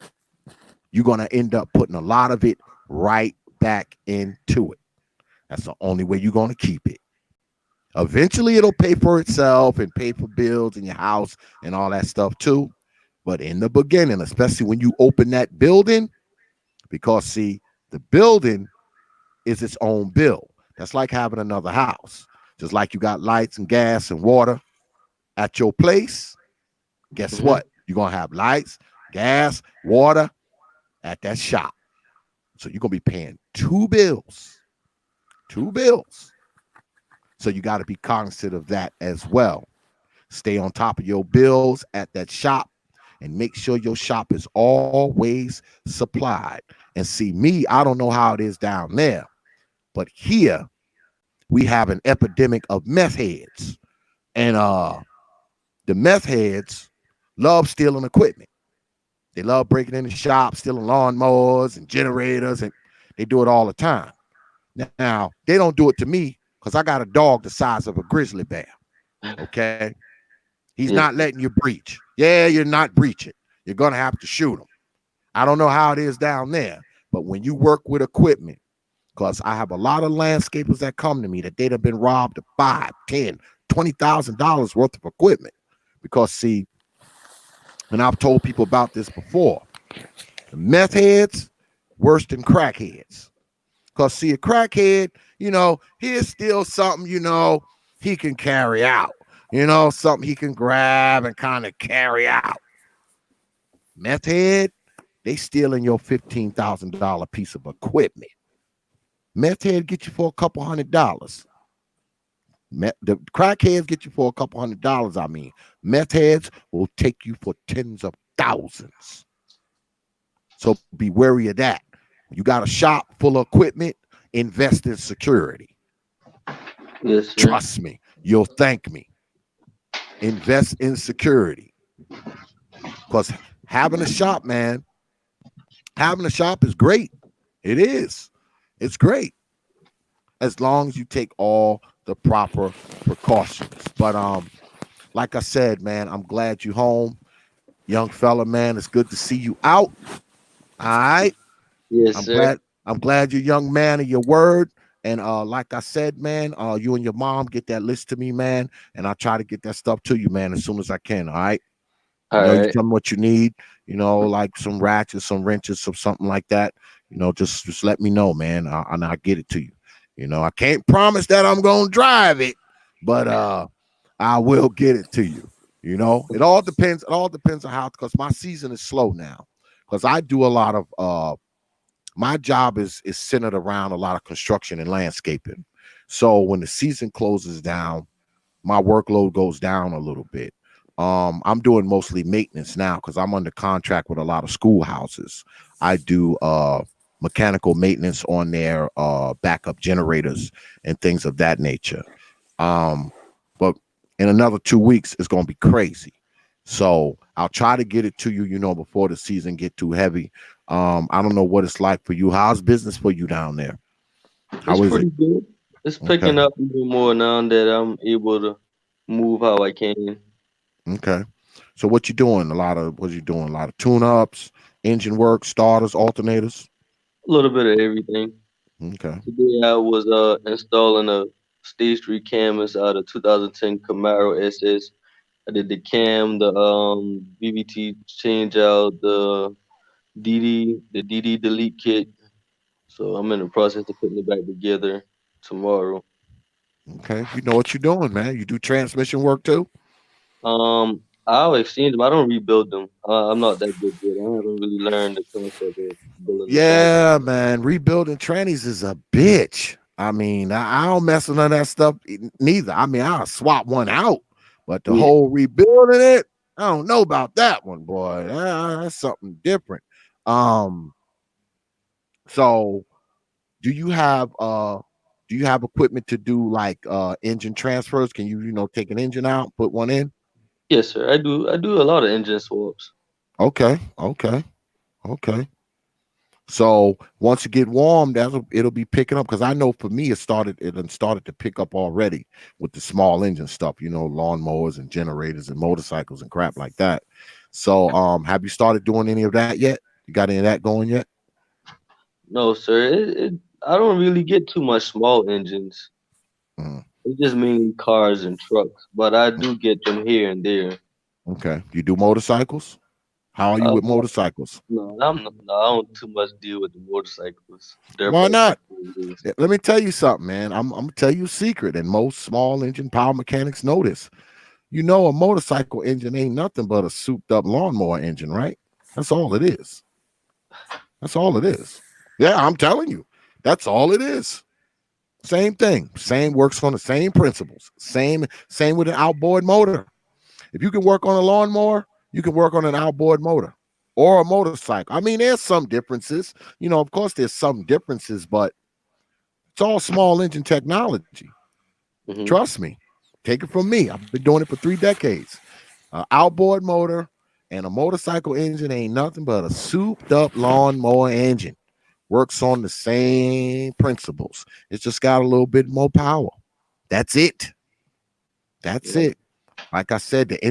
you're going to end up putting a lot of it right back into it. That's the only way you're going to keep it. Eventually, it'll pay for itself and pay for bills in your house and all that stuff too. But in the beginning, especially when you open that building, because see, the building is its own bill. That's like having another house. Just like you got lights and gas and water at your place, guess Mm-hmm. what? You're going to have lights, gas, water at that shop. So you're going to be paying two bills. Two bills. So you got to be cognizant of that as well. Stay on top of your bills at that shop and make sure your shop is always supplied. And see, me, I don't know how it is down there, but here we have an epidemic of meth heads. And the meth heads love stealing equipment. They love breaking into shops, stealing lawnmowers and generators, and they do it all the time. Now, they don't do it to me because I got a dog the size of a grizzly bear. Okay. He's Yes. not letting you breach. Yeah, you're not breaching. You're going to have to shoot him. I don't know how it is down there, but when you work with equipment, because I have a lot of landscapers that come to me that they'd have been robbed of $5, $10, $20,000 worth of equipment. Because see, and I've told people about this before, the meth heads worse than crackheads. Because see, a crackhead, here's still something, he can carry out. Something he can grab and kind of carry out. Meth head, they stealing your $15,000 piece of equipment. Meth head get you for a couple $100. The crackheads get you for a couple $100. I mean, meth heads will take you for tens of thousands. So be wary of that. You got a shop full of equipment, invest in security. Yes, sir. Trust me, you'll thank me. Invest in security. Because having a shop, man, having a shop is great. It is. It's great. As long as you take all the proper precautions. But like I said, man, I'm glad you home. Young fella, man, it's good to see you out. All right. Yes, I'm sir. glad you're a young man of your word. And like I said, man, you and your mom get that list to me, man, and I'll try to get that stuff to you, man, as soon as I can. All right. All You right. tell me what you need, like some ratchets, some wrenches, some something like that. Just let me know, man, and I'll get it to you. I can't promise that I'm gonna drive it, but I will get it to you. It all depends. It all depends on how, because my season is slow now. Because I do a lot of my job is centered around a lot of construction and landscaping. So when the season closes down, my workload goes down a little bit. I'm doing mostly maintenance now because I'm under contract with a lot of schoolhouses. I do mechanical maintenance on their backup generators and things of that nature. But in another 2 weeks, it's gonna be crazy. So I'll try to get it to you, before the season get too heavy. I don't know what it's like for you. How's business for you down there? How It's is pretty it? good. It's Okay. picking up even more now that I'm able to move how I can. Okay. So what you doing? What you doing? A lot of tune-ups, engine work, starters, alternators. A little bit of everything. Okay. Today I was installing a stage 3 cam inside a 2010 Camaro SS. I did the cam, the BBT change out, the DD delete kit. So I'm in the process of putting it back together tomorrow. Okay. You know what you're doing, man. You do transmission work too? I'll exchange them. I don't rebuild them. I'm not that good at it. I haven't really learned the concept of building a trans. Yeah, man. Rebuilding trannies is a bitch. I mean, I don't mess with none of that stuff neither. I mean, I'll swap one out, but the Yeah. whole rebuilding it, I don't know about that one, boy. That's something different. Um, so do you have equipment to do like engine transfers? Can you, take an engine out, put one in? Yes, sir. I do a lot of engine swaps. Okay, okay, okay. So once you get warm, it'll be picking up, because I know for me it done started to pick up already with the small engine stuff, lawnmowers and generators and motorcycles and crap like that. So have you started doing any of that yet? You got any of that going yet? No, sir. I don't really get too much small engines. Mm. It's just mainly cars and trucks, but I do get them here and there. Okay. You do motorcycles? How are you Uh, with motorcycles? no, no, I don't too much deal with the motorcycles. They're Why about not? 15 years. Let me tell you something, man. I'm gonna tell you a secret, and most small engine power mechanics know this. You know, a motorcycle engine ain't nothing but a souped up lawnmower engine, right? That's all it is. That's all it is. Yeah, I'm telling you. That's all it is. Same thing. Same works on the same principles. Same with an outboard motor. If you can work on a lawnmower, you can work on an outboard motor or a motorcycle. I mean, there's some differences. You know, of course, there's some differences, but it's all small engine technology. Hmm. Trust me. Take it from me. I've been doing it for 3 decades. Outboard motor and a motorcycle engine ain't nothing but a souped up lawnmower engine. Works on the same principles. It's just got a little bit more power. That's it. That's Yeah. it. Like I said, the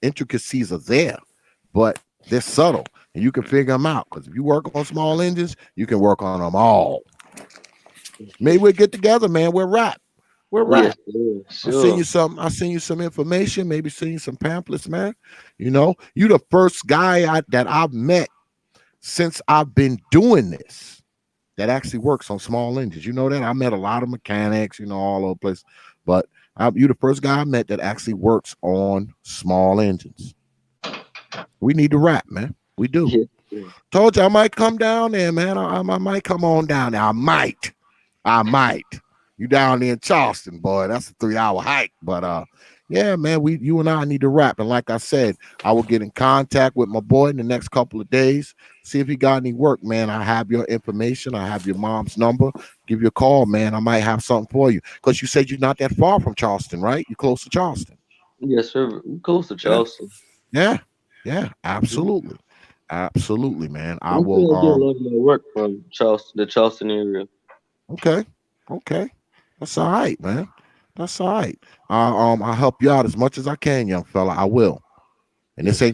intricacies are there, but they're subtle, and you can figure them out. Because if you work on small engines, you can work on them all. Maybe we'll get together, man. We'll rap. We'll Yes, rap. sir. I'll send Sure. you some. I'll send you some information. Maybe send you some pamphlets, man. You know, you the first guy that I've met since I've been doing this that actually works on small engines. You know that I met a lot of mechanics, you know, all over the place, but you the first guy I met that actually works on small engines. We need to rap, man. We do. Yes, sir. Told you I might come down there, man. I might come on down there. I might. I might. You down there in Charleston, boy. That's a 3-hour hike. But yeah, man, you and I need to rap. And like I said, I will get in contact with my boy in the next couple of days. See if he got any work, man. I have your information. I have your mom's number. Give you a call, man. I might have something for you. Because you said you're not that far from Charleston, right? You're close to Charleston. Yes, sir. We close to Yeah. Charleston. Yeah. Yeah. Mhm. Absolutely. Absolutely, man. I I'm will trying to get a lot of my work from Charleston, the Charleston area. okay. Okay. That's all right, man. That's all right. I'll help you out as much as I can, young fella. I will. And Yes, sir.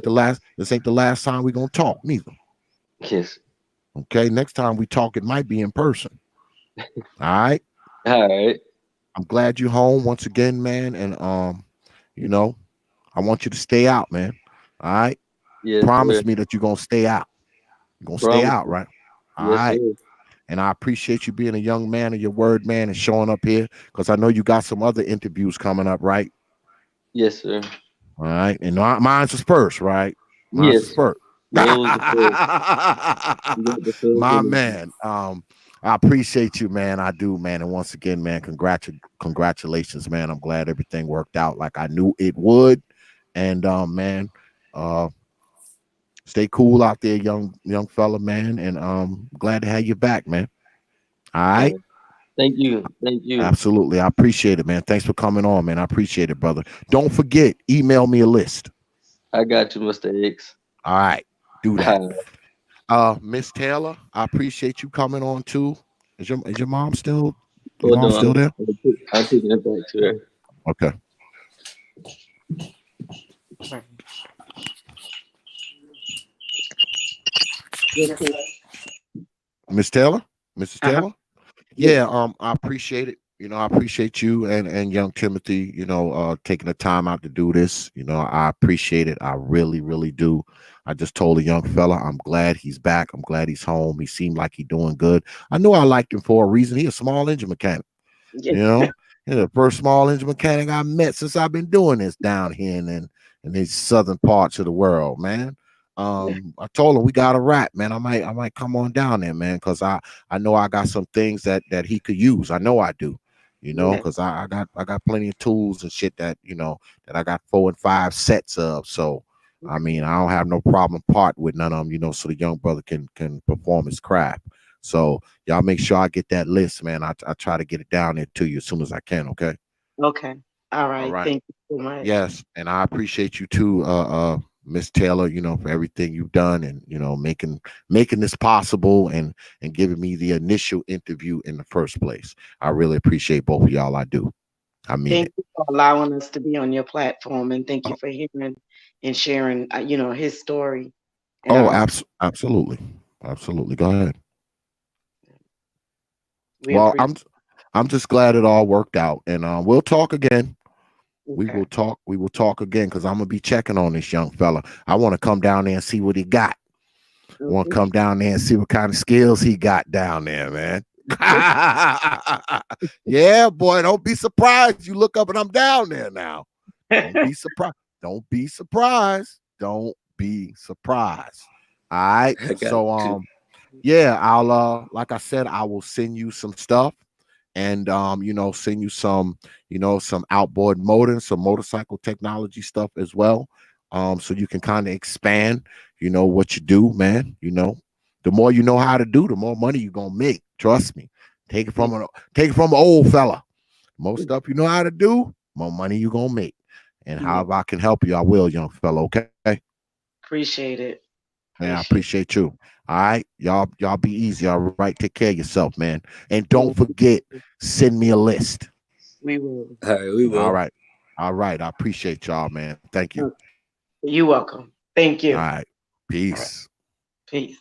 this ain't the last time we gonna talk, neither. Yes. Okay. Next time we talk, it might be in person. All right. All right. I'm glad you're home once again, man. And you know, I want you to stay out, man. All right. Yes, sir. Promise me that you're gonna stay out. You're gonna stay Promise. out, right? All Yes, right. sir. And I appreciate you being a young man and your word man and showing up here because I know you got some other interviews coming up, right? Yes, sir. All right. And mine's is first, right? Mine's is Yes. first. Yours the first. You got the first My interview. man. I appreciate you, man. I do, man. And once again, man, congratulations, man. I'm glad everything worked out like I knew it would. And man, uh stay cool out there, young fella, man. And glad to have you back, man. All right. Uh, thank you. Thank you. Absolutely. I appreciate it, man. Thanks for coming on, man. I appreciate it, brother. Don't forget, email me a list. I got you, Mr. X. All right. Do that. All right. Miss Taylor, I appreciate you coming on too. Is your mom still Hold on. there? I'm taking it back to her. Okay. Miss Taylor? Mrs. Uh-huh. Taylor? Yeah, I appreciate it. You know, I appreciate you and young Timothy, you know, taking the time out to do this. You know, I appreciate it. I really, really do. I just told a young fella, I'm glad he's back. I'm glad he's home. He seemed like he's doing good. I knew I liked him for a reason. He's a small engine mechanic, Yeah. you know. He's the first small engine mechanic I met since I've been doing this down here in these southern parts of the world, man. I told him we got a rap, man. I might come on down there, man, because I know I got some things that he could use. I know I do, you know, Yeah. because I got plenty of tools and shit that you know that I got 4 and 5 sets of. So I mean, I don't have no problem part with none of them, you know, so the young brother can perform his craft. So y'all make sure I get that list, man. I try to get it down there to you as soon as I can. Okay. Okay. All All right. right. Thank you so much. Yes, and I appreciate you too, Miss Taylor. You know, for everything you've done and you know making this possible and giving me the initial interview in the first place. I really appreciate both of y'all. I do. I mean Thank it. you for allowing us to be on your platform, and thank you for hearing and sharing, his story and Oh, our. absolutely, absolutely. Go ahead. We Well, appreciate. I'm just glad it all worked out, and we'll talk again. We Okay. will talk. We will talk again because I'm gonna be checking on this young fella. I want to come down there and see what he got. Want to Mhm. come down there and see what kind of skills he got down there, man. Yeah, boy. Don't be surprised. You look up and I'm down there now. Don't be surprised. Don't be surprised. Don't be surprised. All right. I got So you. yeah, I'll like I said, I will send you some stuff and send you some, some outboard motor, some motorcycle technology stuff as well. So you can kind of expand, what you do, man. The more you know how to do, the more money you're gonna make. Trust me. Take it from an old fella. More stuff you know how to do, more money you gonna make. And Yeah. however I can help you, I will, young fella. Okay. Appreciate it. Man, I Appreciate appreciate you. All right. Y'all be easy. All right. Take care of yourself, man. And don't it. forget, send me a list. We will. All right, we All will. right. All right. I appreciate y'all, man. Thank you. Okay. You're welcome. Thank All you. right. All right. Peace. Peace.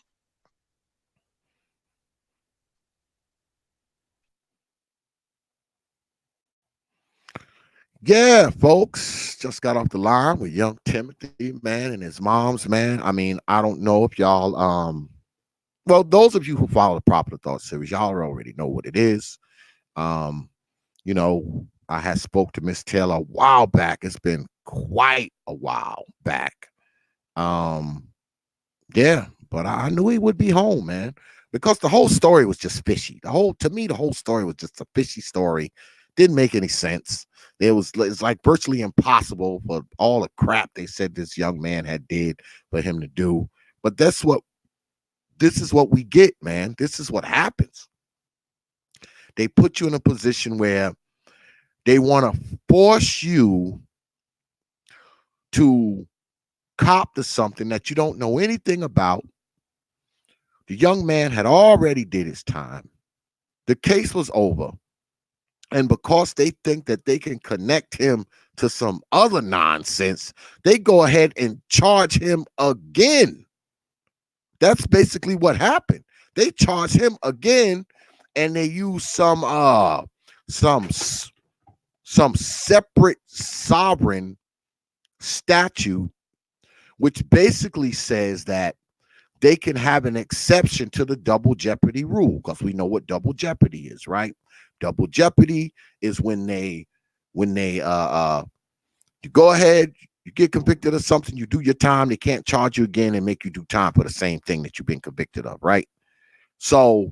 Yeah, folks. Just got off the line with young Timothy, man, and his mom's, man. I mean, I don't know if y'all well, those of you who follow the Proper Thought series, y'all already know what it is. Um, I had spoke to Miss Taylor a while back. It's been quite a while back. Um, yeah, but I knew he would be home, man, because the whole story was just fishy. To me, the whole story was just a fishy story. Didn't make any sense. It's like virtually impossible for all the crap they said this young man had did for him to do. But this is what we get, man. This is what happens. They put you in a position where they want to force you to cop to something that you don't know anything about. The young man had already did his time. The case was over. And because they think that they can connect him to some other nonsense, they go ahead and charge him again. That's basically what happened. They charge him again, and they use some some separate sovereign statute, which basically says that they can have an exception to the double jeopardy rule, because we know what double jeopardy is, right? Double jeopardy is when they you go ahead, you get convicted of something, you do your time, they can't charge you again and make you do time for the same thing that you've been convicted of, right? So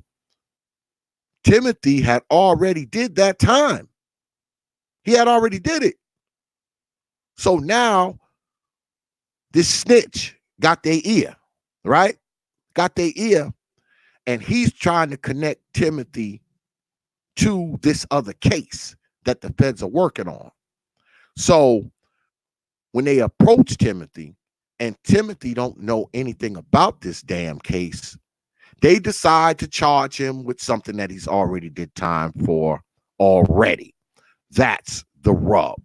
Timothy had already did that time. He had already did it. So now this snitch got their ear, right? Got their ear, and he's trying to connect Timothy to this other case that the feds are working on. So when they approach Timothy, and Timothy don't know anything about this damn case, they decide to charge him with something that he's already did time for already. That's the rub.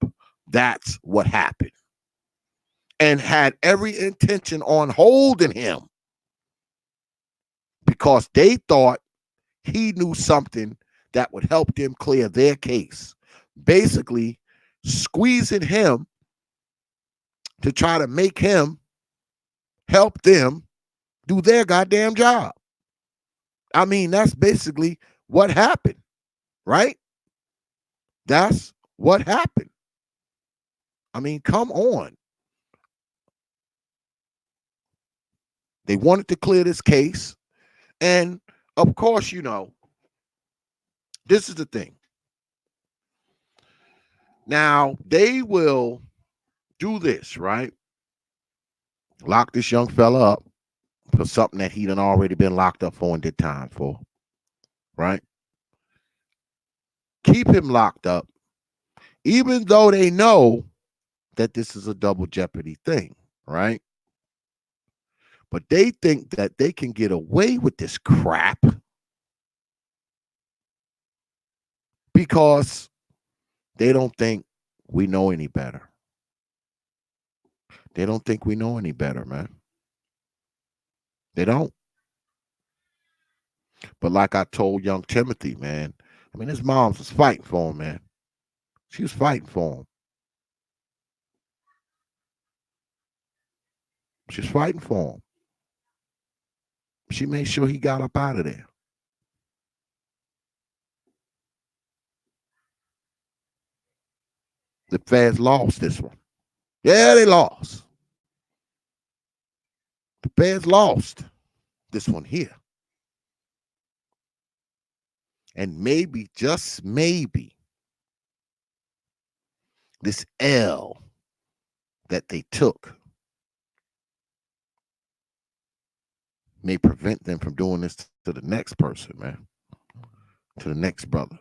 That's what happened. And had every intention on holding him because they thought he knew something that would help them clear their case. Basically, squeezing him to try to make him help them do their goddamn job. I mean, that's basically what happened, right? That's what happened. I mean, come on. They wanted to clear this case. And of course, this is the thing. Now, they will do this, right? Lock this young fella up for something that he done already been locked up for and did time for, right? Keep him locked up, even though they know that this is a double jeopardy thing, right? But they think that they can get away with this crap because they don't think we know any better. They don't think we know any better, man. They don't. But like I told young Timothy, man, I mean, his mom was fighting for him, man. She was fighting for him. She was fighting for him. She made sure he got up out of there. The feds lost this one. Yeah, they lost. The feds lost this one here. And maybe, just maybe, this L that they took may prevent them from doing this to the next person, man, to the next brother.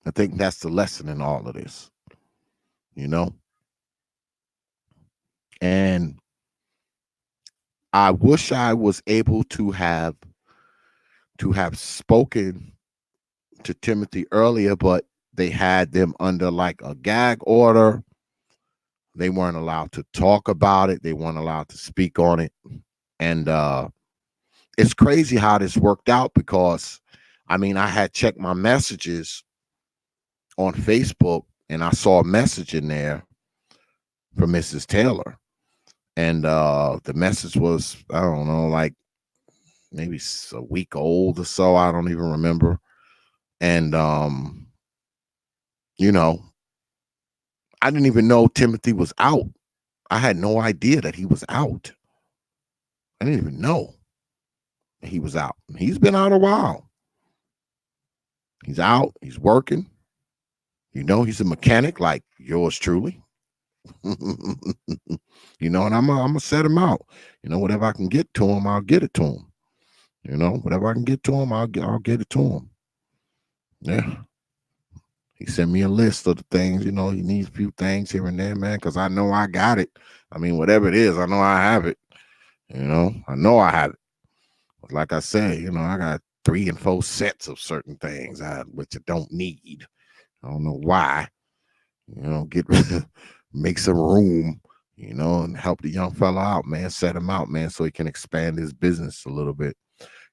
I think that's the lesson in all of this, you know? And I wish I was able to have spoken to Timothy earlier, but they had them under like a gag order. They weren't allowed to talk about it. They weren't allowed to speak on it. And it's crazy how this worked out, because I mean, I had checked my messages on Facebook and I saw a message in there from Mrs. Taylor. And the message was, I don't know, like maybe a week old or so. I don't even remember. And, you know, I didn't even know Timothy was out. I had no idea that he was out. I didn't even know that he was out. He's been out a while. He's out. He's working. You know, he's a mechanic like yours truly. You know, and I'm gonna set him out. You know, whatever I can get to him, I'll get it to him. You know, whatever I can get to him, I'll get it to him. Yeah. He sent me a list of the things, you know, he needs a few things here and there, man, because I know I got it. I mean, whatever it is, I know I have it. You know, I know I have it. But like I said, you know, I got 3 and 4 sets of certain things which I don't need. I don't know why. You know, make some room, you know, and help the young fella out, man. Set him out, man, so he can expand his business a little bit.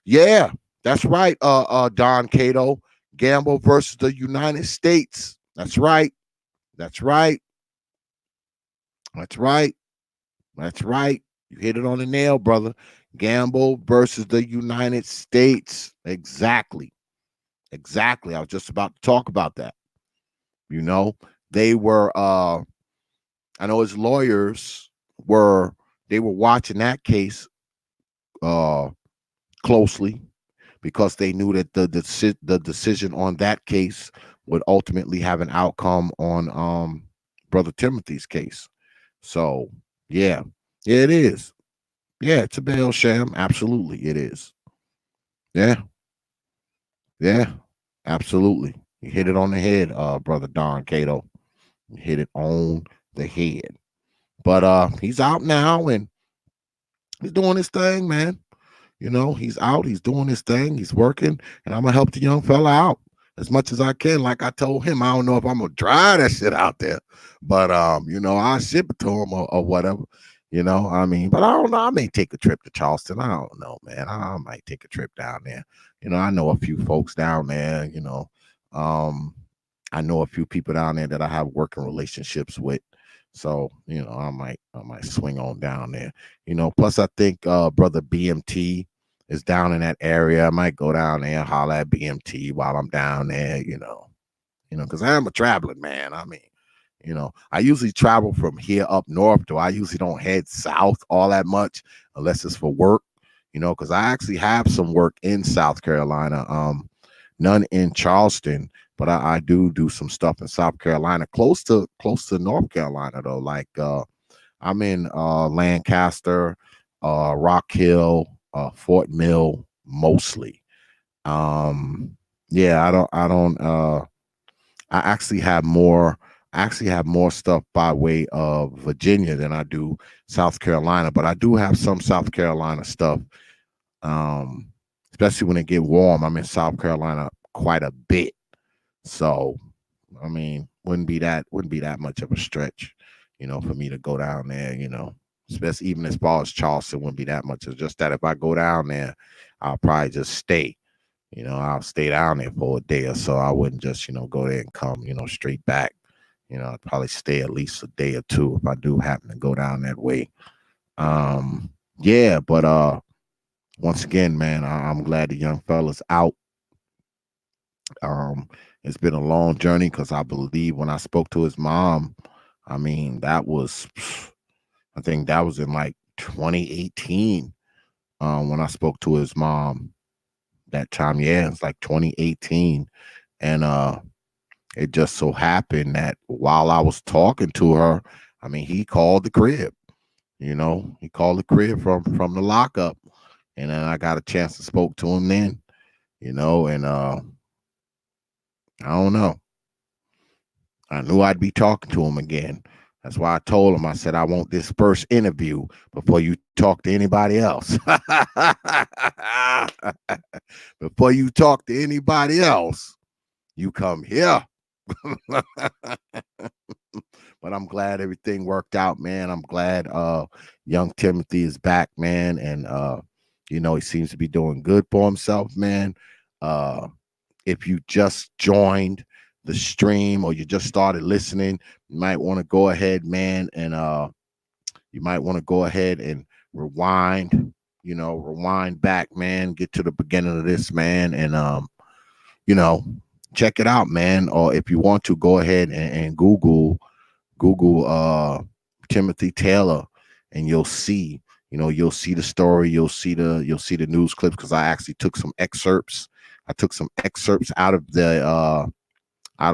Yeah, that's right. Don Cato, Gamble versus the United States. That's right. That's right. That's right. That's right. You hit it on the nail, brother. Gamble versus the United States. Exactly. Exactly. I was just about to talk about that. You know, they were I know his lawyers were watching that case closely, because they knew that the decision on that case would ultimately have an outcome on Brother Timothy's case. So yeah, it is. Yeah, it's a bail sham. Absolutely, it is. Yeah, yeah, absolutely. You hit it on the head, Brother Don Cato. You hit it on the head. But he's out now and he's doing his thing, man. You know, he's out, he's doing his thing, he's working, and I'm gonna help the young fella out as much as I can. Like I told him, I don't know if I'm gonna drive that shit out there, but you know, I'll ship it to him or whatever. You know, I mean, but I don't know. I may take a trip to Charleston. I don't know, man. I might take a trip down there. You know, I know a few folks down there, you know. I know a few people down there that I have working relationships with. So, you know, I might swing on down there. You know, plus I think Brother BMT is down in that area. I might go down there and holler at BMT while I'm down there, you know, because I am a traveling man. I mean, you know, I usually travel from here up north, though. I usually don't head south all that much unless it's for work, you know, because I actually have some work in South Carolina, none in Charleston, but I do some stuff in South Carolina, close to North Carolina, though. Like I'm in Lancaster, Rock Hill, Fort Mill, mostly. Yeah, I actually have more stuff by way of Virginia than I do South Carolina, but I do have some South Carolina stuff. Especially when it get warm, I'm in South Carolina quite a bit. So, I mean, wouldn't be that much of a stretch, you know, for me to go down there, you know. Especially even as far as Charleston, wouldn't be that much. It's just that if I go down there, I'll probably just stay, I'll stay down there for a day or so. I wouldn't just, go there and come, straight back. I'd probably stay at least a day or two if I do happen to go down that way. Yeah, but once again, man, I'm glad the young fella's out. It's been a long journey because I believe when I spoke to his mom, I mean, I think that was in like 2018. When I spoke to his mom that time, yeah, it's like 2018. And it just so happened that while I was talking to her, I mean, he called the crib. He called the crib from the lockup, and then I got a chance to spoke to him then. And I don't know. I knew I'd be talking to him again. That's why I told him, I said, I want this first interview before you talk to anybody else. Before you talk to anybody else, you come here. But I'm glad everything worked out, man. I'm glad young Timothy is back, man. And he seems to be doing good for himself, man. If you just joined the stream or you just started listening, you might want to go ahead, man, and you might want to go ahead and rewind back, man, get to the beginning of this, man, and check it out, man. Or if you want to, go ahead and Google Timothy Taylor, and you'll see the story, you'll see the news clips, because I actually took some excerpts. I took some excerpts out of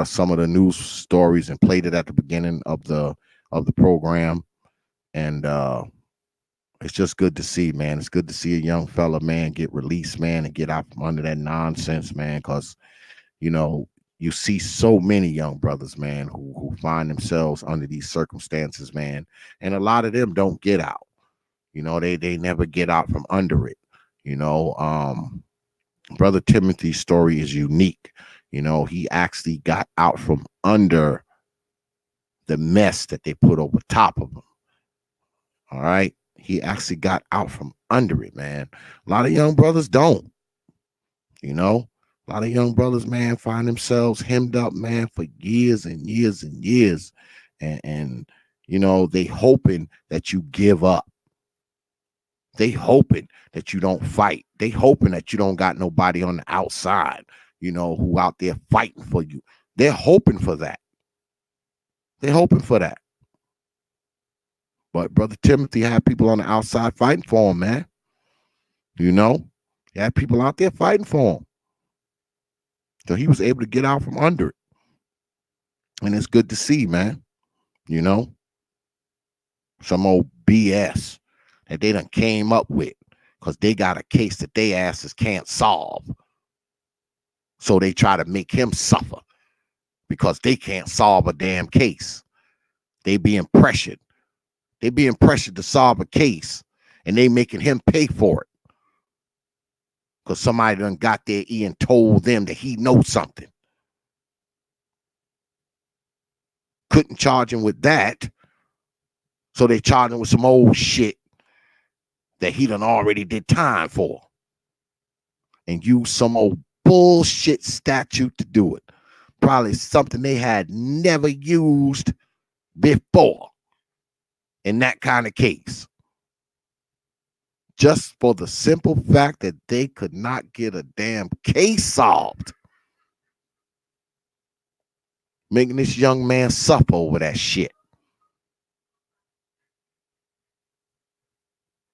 some of the news stories and played it at the beginning of the program. And it's just good to see, man. It's good to see a young fella, man, get released, man, and get out from under that nonsense, man, because you see so many young brothers, man, who find themselves under these circumstances, man, and a lot of them don't get out. They never get out from under it. Brother Timothy's story is unique. He actually got out from under the mess that they put over top of him. All right. He actually got out from under it, man. A lot of young brothers don't. A lot of young brothers, man, find themselves hemmed up, man, for years and years and years. And they hoping that you give up. They hoping that you don't fight. They hoping that you don't got nobody on the outside, who out there fighting for you. They're hoping for that. They're hoping for that. But Brother Timothy had people on the outside fighting for him, man. He had people out there fighting for him. So he was able to get out from under it. And it's good to see, man. Some old BS that they done came up with because they got a case that they asses can't solve. So they try to make him suffer because they can't solve a damn case. They being pressured. They being pressured to solve a case, and they making him pay for it because somebody done got their ear and told them that he knows something. Couldn't charge him with that, so they charged him with some old shit that he done already did time for, and used some old bullshit statute to do it. Probably something they had never used before in that kind of case. Just for the simple fact that they could not get a damn case solved. Making this young man suffer over that shit.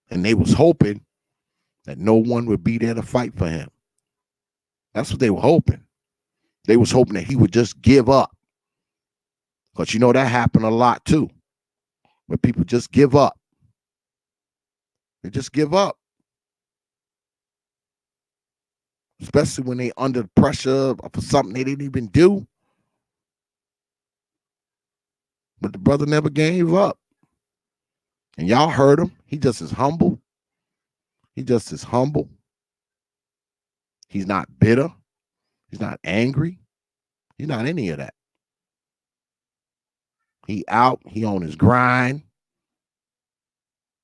And they was hoping that no one would be there to fight for him. That's what they were hoping. They was hoping that he would just give up. Because that happened a lot too. Where people just give up. They just give up. Especially when they under pressure for something they didn't even do. But the brother never gave up. And y'all heard him. He just is humble. He just is humble. He's not bitter. He's not angry. He's not any of that. He out. He on his grind.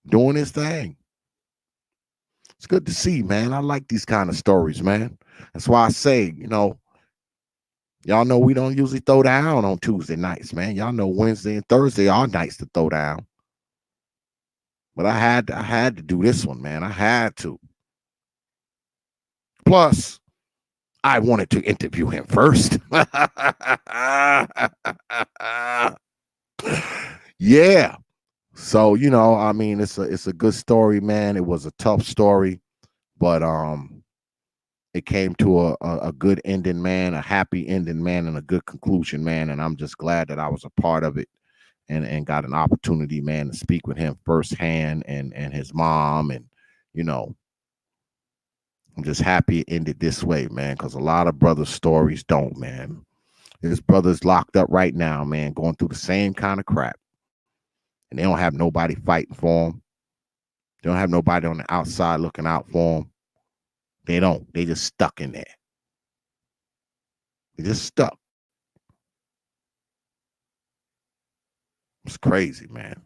Doing his thing. It's good to see, man. I like these kind of stories, man. That's why I say, y'all know we don't usually throw down on Tuesday nights, man. Y'all know Wednesday and Thursday are nights to throw down. But I had to do this one, man. I had to. Plus, I wanted to interview him first. Yeah. So, I mean, it's a good story, man. It was a tough story, but it came to a good ending, man, a happy ending, man, and a good conclusion, man. And I'm just glad that I was a part of it and got an opportunity, man, to speak with him firsthand and his mom. And, I'm just happy it ended this way, man, because a lot of brothers' stories don't, man. His brother's locked up right now, man, going through the same kind of crap. And they don't have nobody fighting for them. They don't have nobody on the outside looking out for them. They don't. They just stuck in there. They just stuck. It's crazy, man.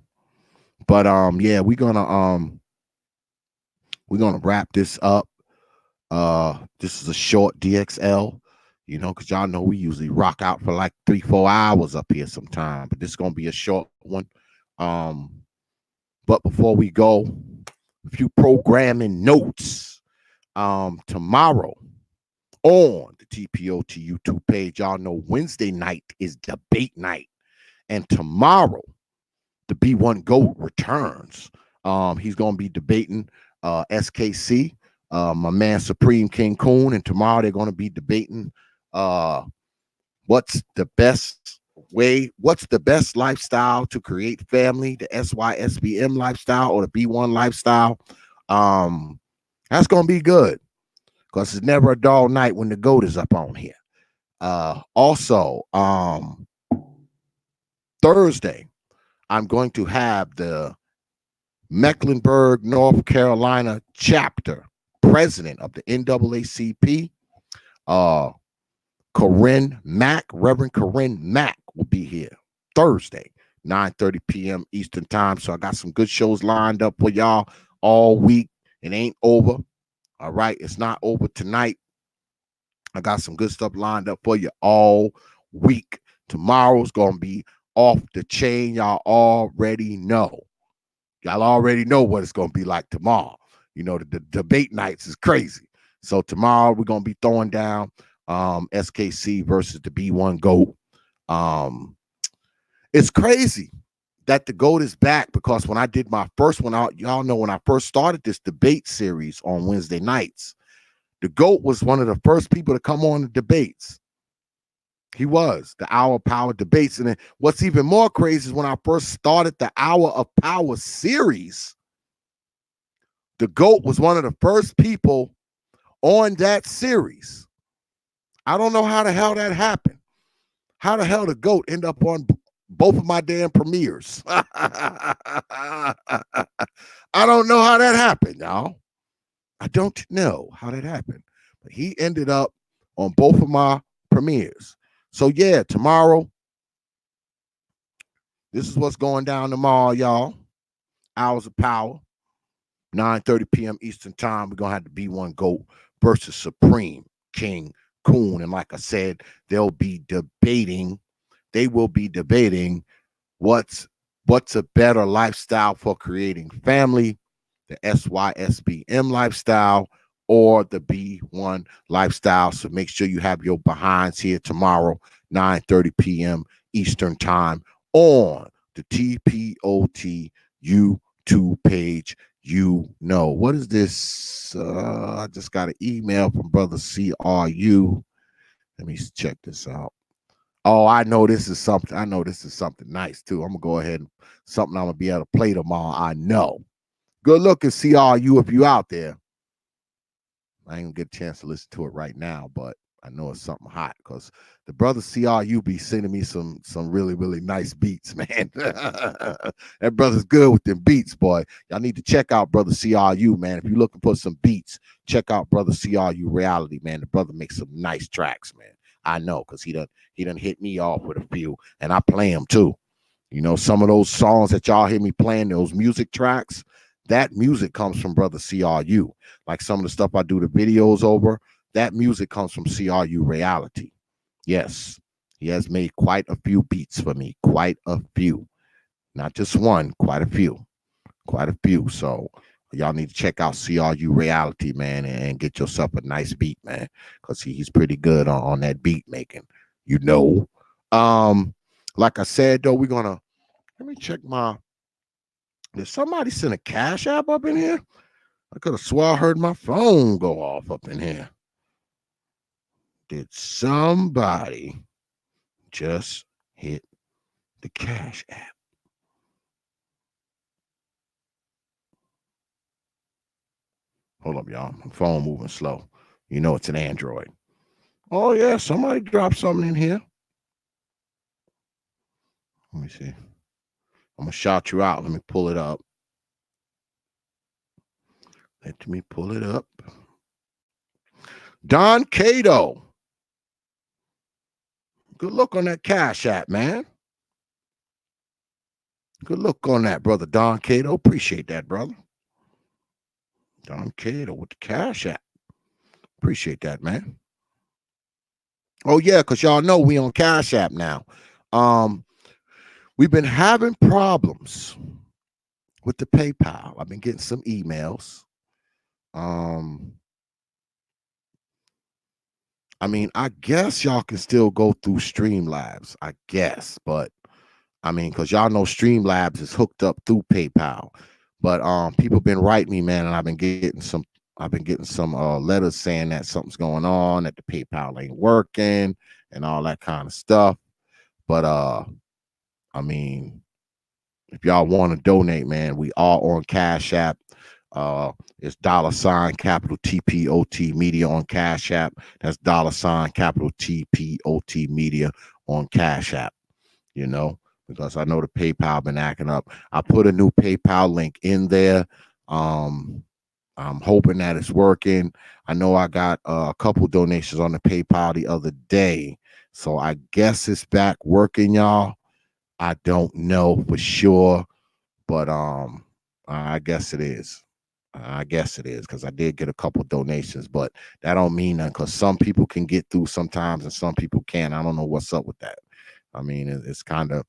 But yeah, we're gonna wrap this up. This is a short D.X.L, because y'all know we usually rock out for like 3-4 hours up here sometime, but this is gonna be a short one. But before we go, a few programming notes. Tomorrow on the TPOT YouTube page, y'all know Wednesday night is debate night, and tomorrow the B1 GOAT returns. He's gonna be debating SKC, my man Supreme King Coon, and tomorrow they're gonna be debating what's the best lifestyle to create family, the SYSBM lifestyle or the B1 lifestyle. That's gonna be good because it's never a dull night when the GOAT is up on here. Also, Thursday, I'm going to have the Mecklenburg, North Carolina chapter president of the NAACP, Reverend Corinne Mack will be here Thursday, 9:30 p.m. Eastern time. So I got some good shows lined up for y'all all week. It ain't over. All right. It's not over tonight. I got some good stuff lined up for you all week. Tomorrow's going to be off the chain. Y'all already know. Y'all already know what it's going to be like tomorrow. The debate nights is crazy. So tomorrow we're going to be throwing down SKC versus the B1 GOAT. It's crazy that the GOAT is back because when I did my first one out, y'all know when I first started this debate series on Wednesday nights, the GOAT was one of the first people to come on the debates. He was the Hour of Power debates. And then what's even more crazy is when I first started the Hour of Power series, the GOAT was one of the first people on that series. I don't know how the hell that happened. How the hell the GOAT end up on both of my damn premieres? I don't know how that happened, y'all. I don't know how that happened. But he ended up on both of my premieres. So yeah, tomorrow, this is what's going down tomorrow, y'all. Hours of Power, 9:30 p.m. Eastern time. We're gonna have the B1 GOAT versus Supreme King Coon. And like I said, they will be debating what's a better lifestyle for creating family, the SYSBM lifestyle or the B1 lifestyle. So make sure you have your behinds here tomorrow, 9:30 p.m. Eastern time on the TPOT YouTube page. What is this? I just got an email from Brother CRU. Let me check this out. Oh, I know this is something. Nice too. I'm gonna go ahead and something I'm gonna be able to play tomorrow. I know. Good looking, CRU, if you out there. I ain't gonna get a chance to listen to it right now, but I know it's something hot because the brother CRU be sending me some really, really nice beats, man. That brother's good with them beats, boy. Y'all need to check out Brother CRU, man. If you're looking for some beats, check out Brother CRU Reality, man. The brother makes some nice tracks, man. I know, because he done hit me off with a few, and I play them too. Some of those songs that y'all hear me playing, those music tracks, that music comes from Brother CRU. Like some of the stuff I do the videos over, that music comes from CRU Reality. Yes, he has made quite a few beats for me, quite a few, not just one, quite a few. So y'all need to check out CRU Reality, man, and get yourself a nice beat, man, because he's pretty good on that beat making, you know. Like I said, though, let me check did somebody send a Cash App up in here? I could have swore I heard my phone go off up in here. Did somebody just hit the Cash App? Hold up, y'all. My phone moving slow. You know it's an Android. Oh, yeah, somebody dropped something in here. Let me see. I'm going to shout you out. Let me pull it up. Let me pull it up. Don Cato. Good look on that Cash App, man. Good look on that, brother Don Cato. Appreciate that, brother. Don Cato with the Cash App. Appreciate that, man. Oh, yeah, because y'all know we on Cash App now. We've been having problems with the PayPal. I've been getting some emails. I mean, I guess y'all can still go through Streamlabs, I guess, but I mean, because y'all know Streamlabs is hooked up through PayPal. But people been writing me, man, and I've been getting some letters saying that something's going on, that the PayPal ain't working and all that kind of stuff. But I mean, if y'all want to donate, man, we are on Cash App. It's $ capital TPOT Media on Cash App. That's $ capital TPOT Media on Cash App. You know, because I know the PayPal been acting up. I put a new PayPal link in there. I'm hoping that it's working. I know I got a couple donations on the PayPal the other day, so I guess it's back working, y'all. I don't know for sure, but I guess it is. I guess it is, because I did get a couple donations, but that don't mean that, because some people can get through sometimes and some people can't. I don't know what's up with that. I mean, it's kind of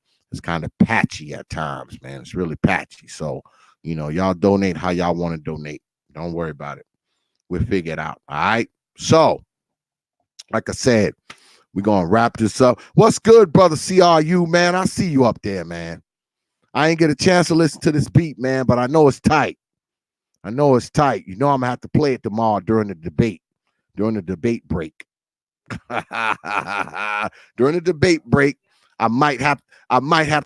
patchy at times, man. It's really patchy. So, you know, y'all donate how y'all want to donate. Don't worry about it. We'll figure it out. All right. So, like I said, we're gonna wrap this up. What's good, brother CRU, man? I see you up there, man. I ain't get a chance to listen to this beat, man, but I know it's tight. You know I'm gonna have to play it tomorrow during the debate break. During the debate break, I might have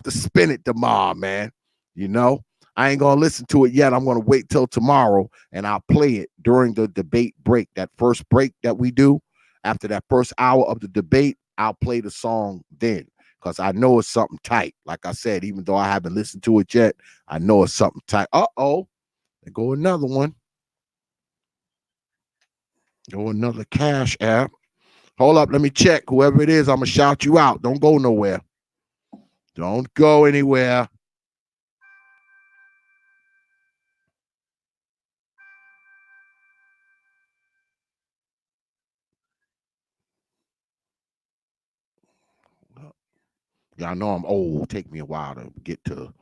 to spin it tomorrow, man. You know, I ain't gonna listen to it yet. I'm gonna wait till tomorrow, and I'll play it during the debate break. That first break that we do after that first hour of the debate, I'll play the song then, because I know it's something tight. Like I said, even though I haven't listened to it yet, I know it's something tight. There go another one. Go another Cash App. Hold up, let me check. Whoever it is, I'm gonna shout you out. Don't go nowhere. Don't go anywhere. Y'all know I'm old. Take me a while to get to.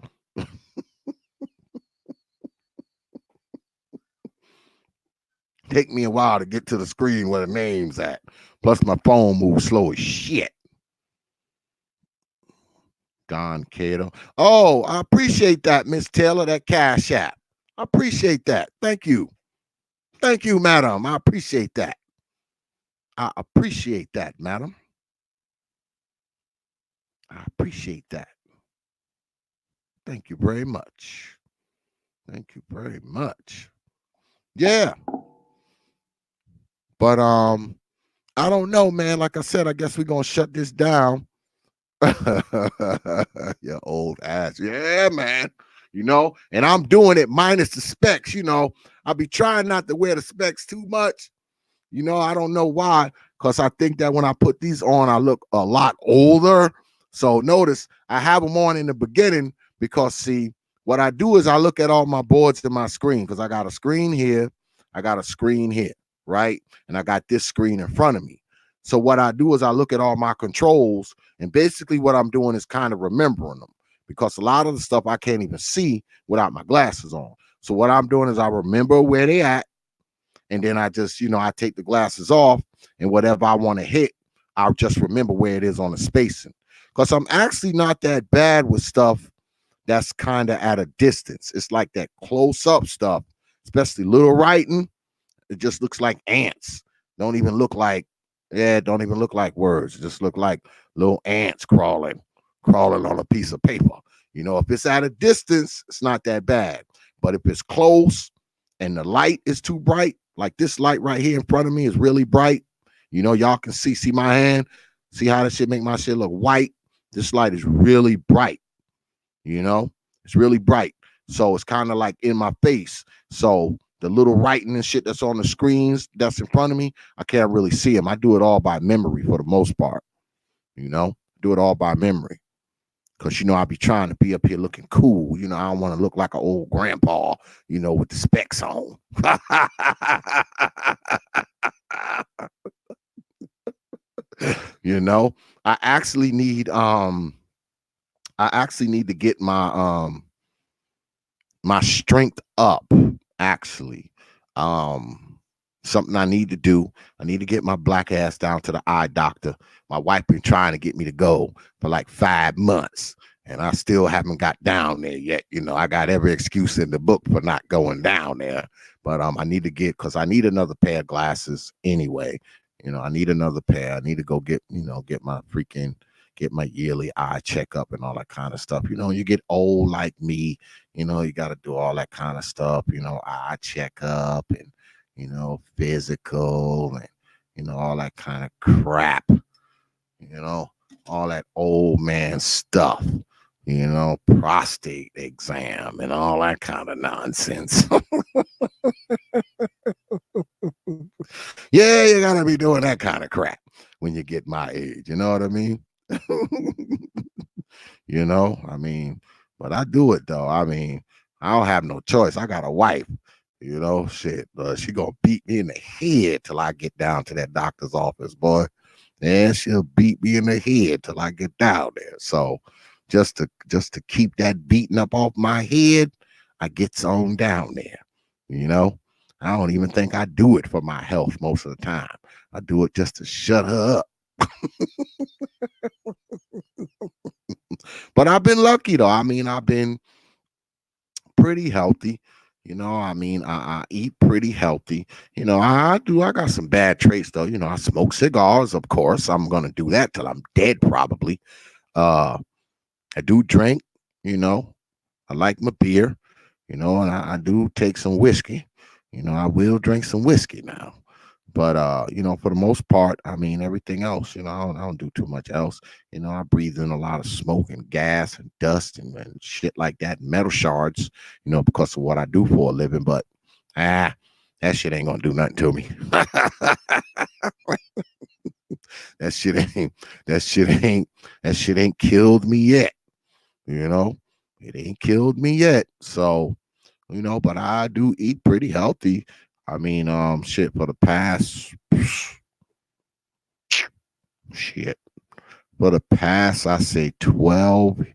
Take me a while to get to the screen where the name's at. Plus, my phone moves slow as shit. Don Cato. Oh, I appreciate that, Miss Taylor, that Cash App. I appreciate that. Thank you. Thank you, madam. I appreciate that. I appreciate that, madam. I appreciate that. Thank you very much. Thank you very much. Yeah. But I don't know, man. Like I said, I guess we're gonna shut this down. Your old ass. Yeah, man. You know, and I'm doing it minus the specs. You know, I'll be trying not to wear the specs too much. You know, I don't know why, because I think that when I put these on, I look a lot older. So notice I have them on in the beginning because, see, what I do is I look at all my boards in my screen, because I got a screen here. I got a screen here, right? And I got this screen in front of me. So what I do is I look at all my controls, and basically what I'm doing is kind of remembering them, because a lot of the stuff I can't even see without my glasses on. So what I'm doing is I remember where they at, and then I just, I take the glasses off, and whatever I want to hit, I'll just remember where it is on the spacing. Because I'm actually not that bad with stuff that's kind of at a distance. It's like that close-up stuff, especially little writing. It just looks like ants. Don't even look like words. It just look like little ants crawling on a piece of paper. If it's at a distance, it's not that bad. But if it's close and the light is too bright, like this light right here in front of me is really bright. Y'all can see my hand. See how this shit make my shit look white? This light is really bright. It's really bright. So it's kind of like in my face. So the little writing and shit that's on the screens that's in front of me, I can't really see them. I do it all by memory for the most part. Do it all by memory. Because, I be trying to be up here looking cool. I don't want to look like an old grandpa, with the specs on. I actually need to get my my strength up, actually. Something I need to do. I need to get my black ass down to the eye doctor. My wife been trying to get me to go for like 5 months, and I still haven't got down there yet. I got every excuse in the book for not going down there, but I need to get, because I need another pair of glasses anyway. I need another pair. I need to go get my yearly eye checkup and all that kind of stuff. You get old like me, you got to do all that kind of stuff, eye checkup and, physical and, all that kind of crap, all that old man stuff, prostate exam and all that kind of nonsense. Yeah, you got to be doing that kind of crap when you get my age. You know what I mean? But I do it though. I don't have no choice. I got a wife, shit. She gonna beat me in the head till I get down to that doctor's office, boy. And she'll beat me in the head till I get down there. So just to keep that beating up off my head, I gets on down there. I don't even think I do it for my health most of the time. I do it just to shut her up. But I've been lucky though. I've been pretty healthy. I eat pretty healthy. I got some bad traits though. I smoke cigars, of course. I'm gonna do that till I'm dead, probably. I do drink, I like my beer, and I do take some whiskey. I will drink some whiskey now. But for the most part, everything else, I don't do too much else. I breathe in a lot of smoke and gas and dust and shit like that, metal shards, because of what I do for a living. But that shit ain't gonna do nothing to me. That shit ain't killed me yet. It ain't killed me yet. So, but I do eat pretty healthy. Shit, for the past I say 12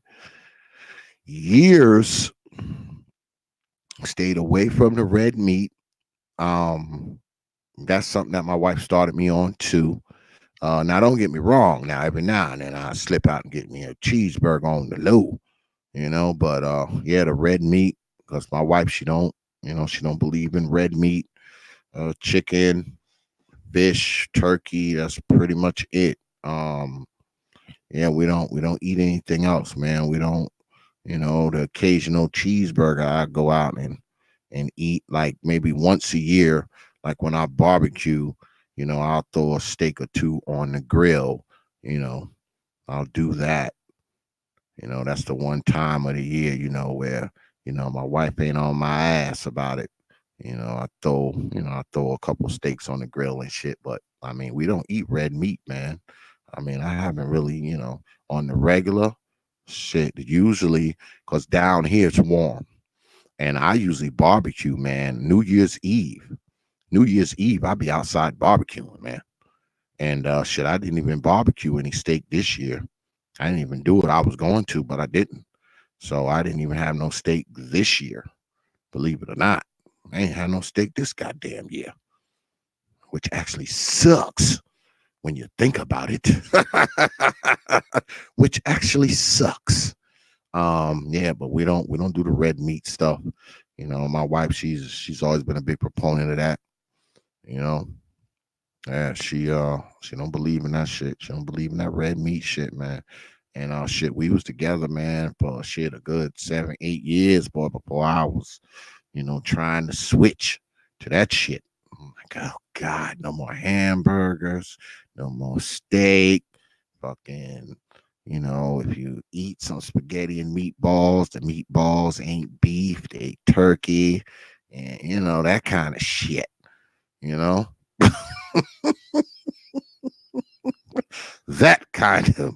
years, stayed away from the red meat. That's something that my wife started me on too. Now don't get me wrong. Now every now and then I slip out and get me a cheeseburger on the low, but the red meat, because my wife, she don't believe in red meat. Chicken, fish, turkey, that's pretty much it. We don't eat anything else, man. We don't, the occasional cheeseburger I go out and eat like maybe once a year, like when I barbecue, I'll throw a steak or two on the grill, I'll do that. That's the one time of the year, where, my wife ain't on my ass about it. I throw a couple steaks on the grill and shit, but we don't eat red meat, man. I haven't really, on the regular shit, usually, because down here it's warm. And I usually barbecue, man, New Year's Eve. New Year's Eve, I'll be outside barbecuing, man. And shit, I didn't even barbecue any steak this year. I didn't even do it. I was going to, but I didn't. So I didn't even have no steak this year. Believe it or not, I ain't had no steak this goddamn year, which actually sucks when you think about it. Which actually sucks. Yeah, but we don't do the red meat stuff. You know, my wife, she's always been a big proponent of that. You know, yeah, she don't believe in that shit. She don't believe in that red meat shit, man. And shit, we was together, man, for shit a good 7-8 years, boy, before I was, trying to switch to that shit. I'm like, oh God, no more hamburgers, no more steak, fucking. If you eat some spaghetti and meatballs, the meatballs ain't beef, they turkey, and that kind of shit. that kind of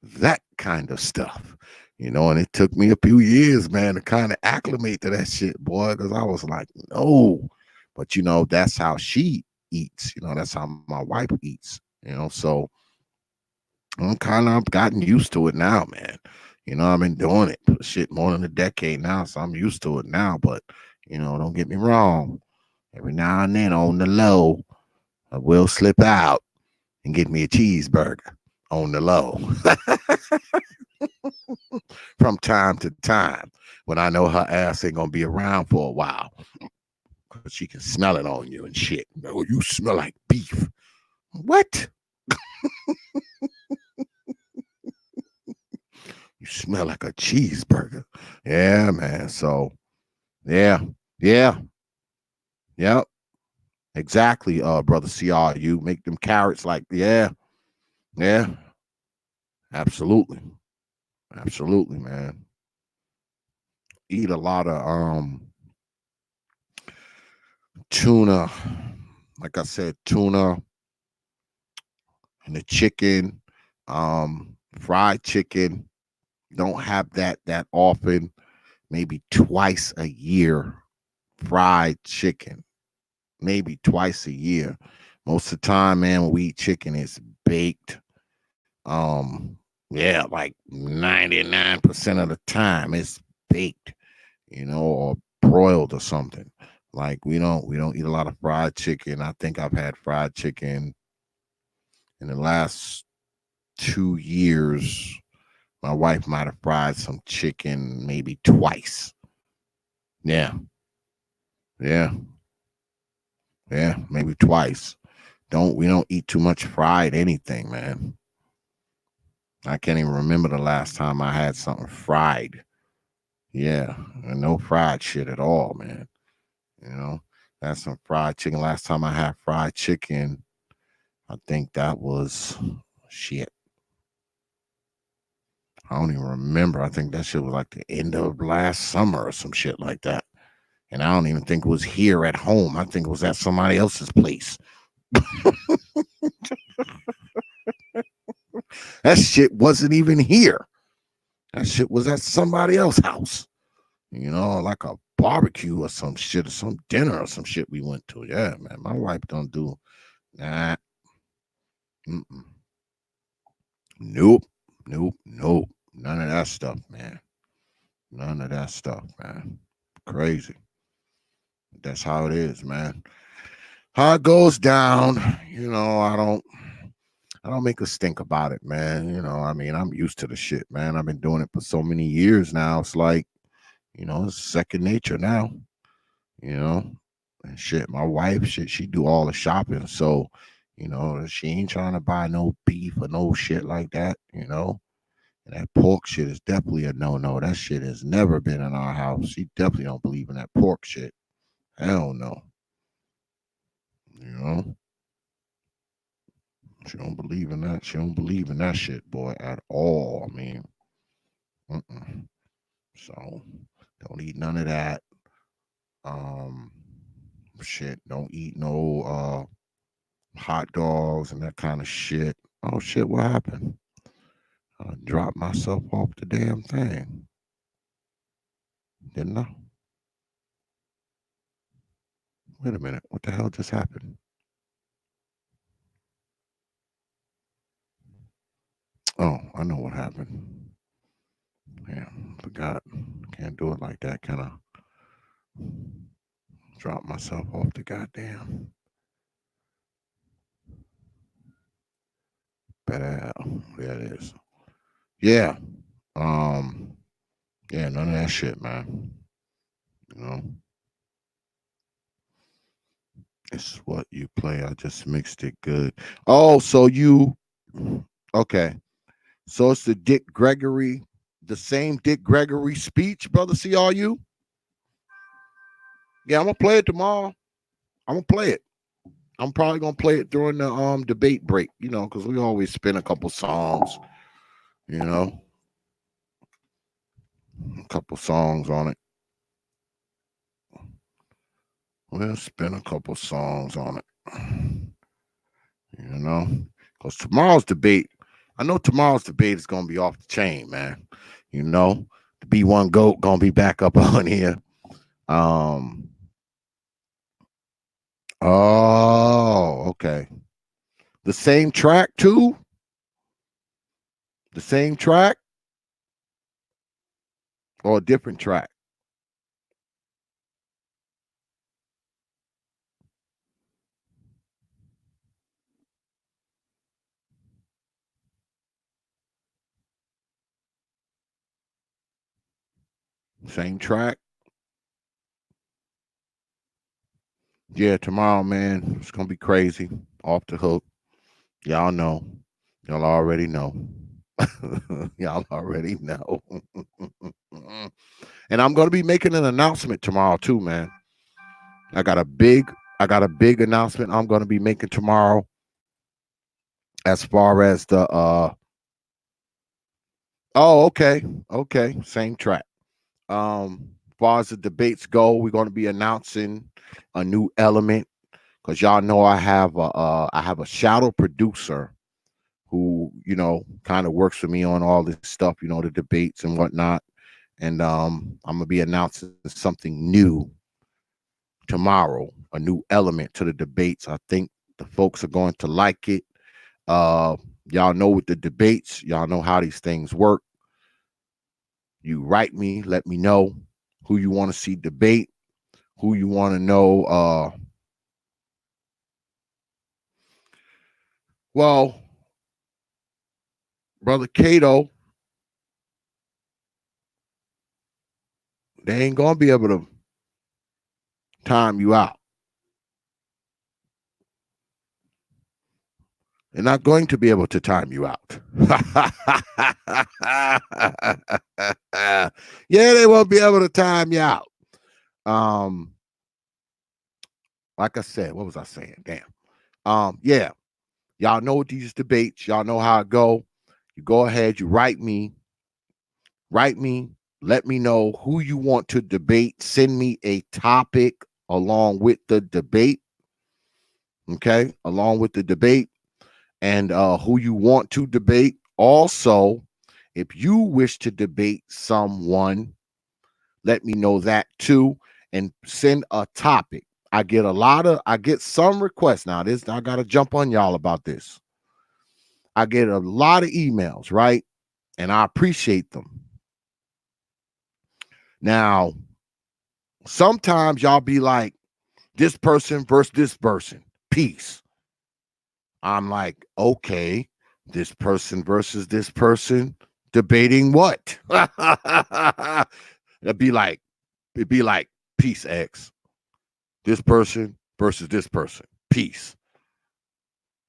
that kind of stuff. And it took me a few years, man, to kind of acclimate to that shit, boy, because I was like, no. But that's how she eats. That's how my wife eats. So I've gotten used to it now, man. I've been doing it for shit more than a decade now, so I'm used to it now. But don't get me wrong. Every now and then on the low, I will slip out and get me a cheeseburger on the low from time to time when I know her ass ain't gonna be around for a while, because she can smell it on you and shit. Oh, you smell like beef. What? You smell like a cheeseburger. Yeah, man. So, yeah, yep, exactly. Brother CR, you make them carrots like, yeah, absolutely, man. Eat a lot of tuna, like I said, tuna and the chicken, fried chicken. Don't have that often, maybe twice a year. Fried chicken, maybe twice a year. Most of the time, man, when we eat chicken, it's baked. Yeah, like 99% of the time it's baked, or broiled or something. Like we don't eat a lot of fried chicken. I think I've had fried chicken in the last 2 years. My wife might have fried some chicken maybe twice. Yeah. Yeah. Yeah. Maybe twice. We don't eat too much fried anything, man. I can't even remember the last time I had something fried. Yeah. And no fried shit at all, man. That's some fried chicken. Last time I had fried chicken, I think that was shit. I don't even remember. I think that shit was like the end of last summer or some shit like that. And I don't even think it was here at home. I think it was at somebody else's place. That shit wasn't even here. That shit was at somebody else's house. Like a barbecue or some shit, or some dinner or some shit we went to. Yeah, man. My wife don't do that. Mm-mm. Nope. None of that stuff, man. None of that stuff, man. Crazy. That's how it is, man. How it goes down, I don't make a stink about it, man. I mean, I'm used to the shit, man. I've been doing it for so many years now. It's like, it's second nature now, you know. And shit, my wife, shit, she do all the shopping. So, she ain't trying to buy no beef or no shit like that. And that pork shit is definitely a no-no. That shit has never been in our house. She definitely don't believe in that pork shit. Hell no. You know? She don't believe in that. She don't believe in that shit, boy, at all. I mean, so don't eat none of that. Um, shit, don't eat no hot dogs and that kind of shit. Oh shit, what happened? I dropped myself off the damn thing, didn't I? Wait a minute. What the hell just happened? Oh, I know what happened. Yeah, forgot. Can't do it like that. Kind of drop myself off the goddamn. Better. There it is. Yeah. Yeah, none of that shit, man. You know, it's what you play. I just mixed it good. Oh, so you okay. So it's the Dick Gregory, the same Dick Gregory speech, brother. CRU. Yeah, I'm gonna play it tomorrow. I'm gonna play it. I'm probably gonna play it during the debate break, because we always spin a couple songs, you know, a couple songs on it. We'll spin a couple songs on it, because tomorrow's debate. I know tomorrow's debate is gonna be off the chain, man. The B1 GOAT gonna be back up on here. Oh, okay. The same track too? The same track or a different track? Same track? Yeah, tomorrow, man, it's gonna be crazy. Off the hook. Y'all know. Y'all already know. Y'all already know. And I'm gonna be making an announcement tomorrow too, man. I got a big announcement I'm gonna be making tomorrow as far as the oh, okay. Okay, same track. As far as the debates go, we're gonna be announcing a new element because y'all know I have a shadow producer who kind of works with me on all this stuff, the debates and whatnot. And I'm gonna be announcing something new tomorrow, a new element to the debates. I think the folks are going to like it. Y'all know with the debates, y'all know how these things work. You write me, let me know who you want to see debate, who you want to know. Well, Brother Cato, they ain't gonna be able to time you out. They're not going to be able to time you out. Yeah, they won't be able to time you out. Like I said, what was I saying? Damn. Yeah. Y'all know these debates. Y'all know how it go. You go ahead, you write me, let me know who you want to debate. Send me a topic along with the debate. Okay, along with the debate. And who you want to debate. Also, if you wish to debate someone, let me know that too, and send a topic. I get some requests now. I gotta jump on y'all about this. I get a lot of emails, right? And I appreciate them. Now, sometimes y'all be like, this person versus this person, peace. I'm like, okay, this person versus this person, debating what? it'd be like peace X. This person versus this person, peace.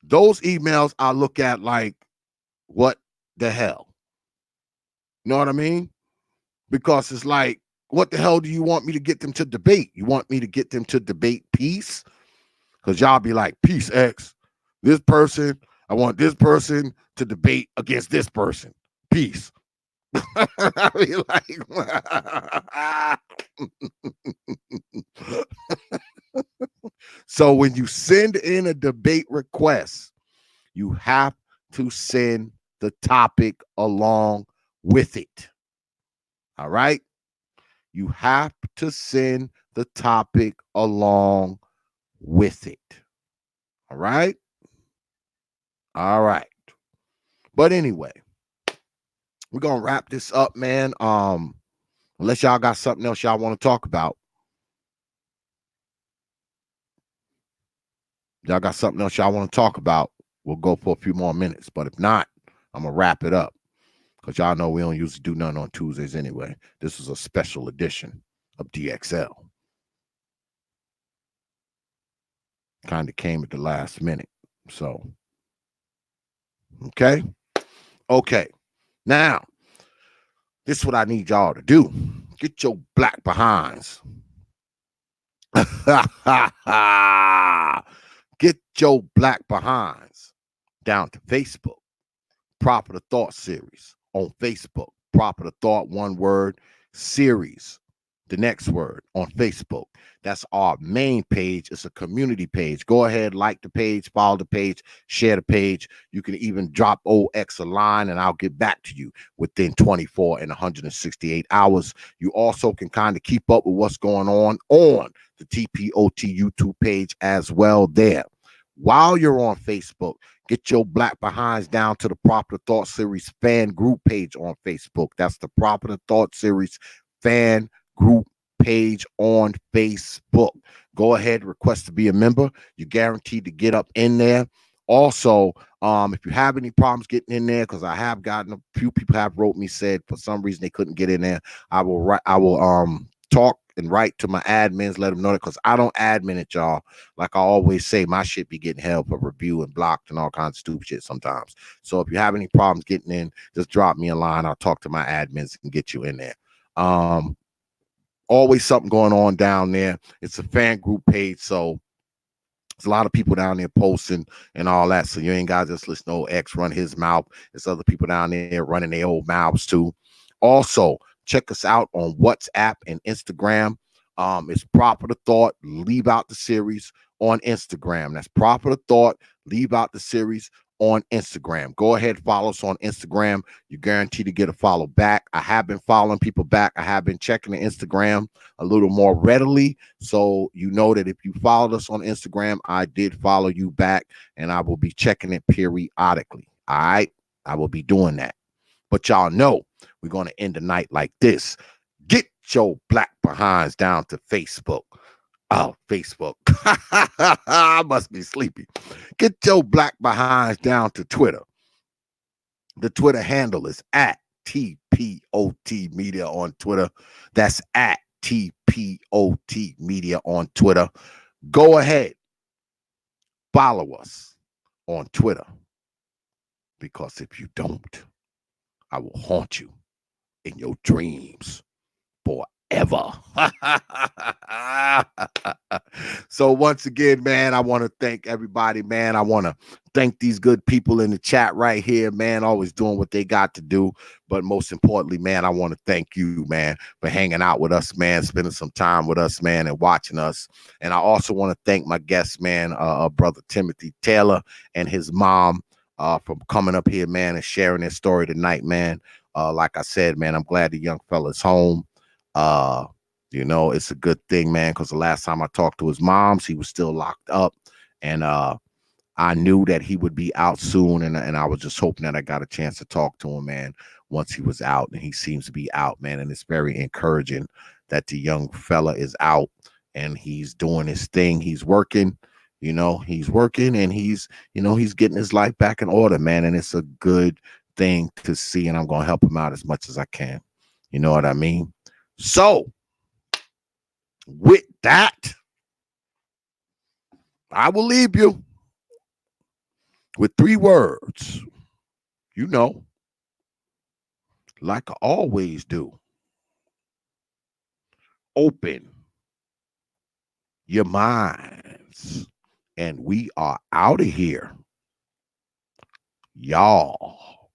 Those emails I look at like, what the hell? You know what I mean? Because it's like, what the hell do you want me to get them to debate? You want me to get them to debate peace? Because y'all be like, peace X. This person, I want this person to debate against this person. Peace. I be like, so when you send in a debate request, you have to send the topic along with it. All right? You have to send the topic along with it. All right. All right. But anyway, we're gonna wrap this up, man. Unless y'all got something else y'all want to talk about. Y'all got something else y'all want to talk about, we'll go for a few more minutes. But if not, I'm gonna wrap it up. Because y'all know we don't usually do nothing on Tuesdays anyway. This is a special edition of D.X.L. Kind of came at the last minute. So, okay. Now, this is what I need y'all to do. Get your black behinds. Get your black behinds down to Facebook. Proper the Thought series on Facebook. Proper the Thought, one word, series, the next word, on Facebook. That's our main page. It's a community page. Go ahead, like the page, follow the page, share the page. You can even drop OX a line and I'll get back to you within 24 and 168 hours. You also can kind of keep up with what's going on the TPOT YouTube page as well there. While you're on Facebook, get your black behinds down to the Proper Thought Series fan group page on Facebook. That's the Proper Thought Series fan group page on Facebook. Go ahead, request to be a member. You're guaranteed to get up in there. Also, if you have any problems getting in there, because I have gotten a few people have wrote me, said for some reason they couldn't get in there, I will talk and write to my admins, let them know that, because I don't admin it, y'all. Like I always say, my shit be getting held for review and blocked and all kinds of stupid shit sometimes. So if you have any problems getting in, just drop me a line. I'll talk to my admins and get you in there. Always something going on down there. It's a fan group page, so there's a lot of people down there posting and all that. So you ain't got to just listen to old X run his mouth. There's other people down there running their old mouths too. Also, check us out on WhatsApp and Instagram. It's Proper the Thought, leave out the series on Instagram. That's Proper the Thought, leave out the series on Instagram. Go ahead, follow us on Instagram. You're guaranteed to get a follow back. I have been following people back. I have been checking the Instagram a little more readily. So you know that if you followed us on Instagram, I did follow you back, and I will be checking it periodically. All right, I will be doing that. But y'all know we're going to end the night like this. Get your black behinds down to Facebook. Oh, Facebook. I must be sleepy. Get your black behinds down to Twitter. The Twitter handle is at TPOT Media on Twitter. That's at TPOT Media on Twitter. Go ahead. Follow us on Twitter. Because if you don't, I will haunt you in your dreams forever. So once again, man, I want to thank everybody, man. I want to thank these good people in the chat right here, man, always doing what they got to do. But most importantly, man, I want to thank you, man, for hanging out with us, man, spending some time with us, man, and watching us. And I also want to thank my guest, man, brother Timothy Taylor and his mom for coming up here, man, and sharing their story tonight, man. Like I said, man, I'm glad the young fella's home. You know, it's a good thing, man, because the last time I talked to his moms, he was still locked up, and I knew that he would be out soon, and I was just hoping that I got a chance to talk to him, man, once he was out, and he seems to be out, man, and it's very encouraging that the young fella is out and he's doing his thing. He's working, you know, he's working, and he's, you know, he's getting his life back in order, man, and it's a good thing to see, and I'm going to help him out as much as I can. You know what I mean? So, with that, I will leave you with 3 words. You know, like I always do. Open your minds. And we are out of here. Y'all.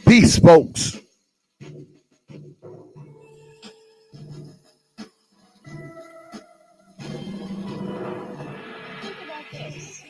Peace, folks. Think about this.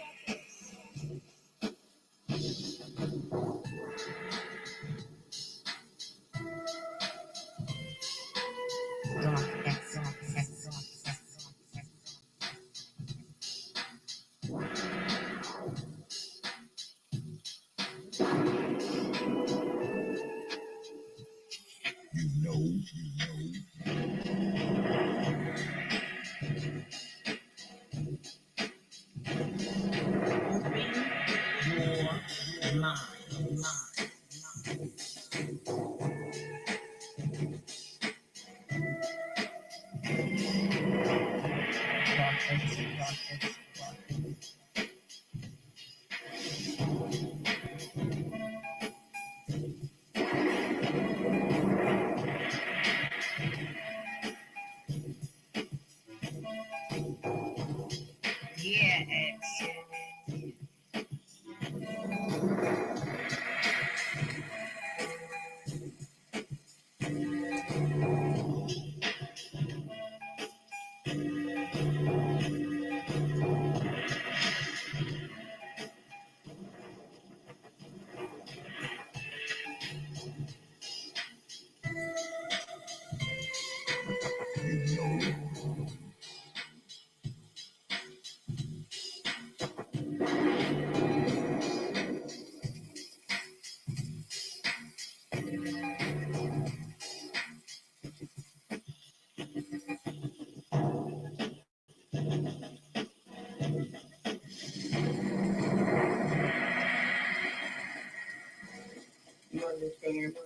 You understand?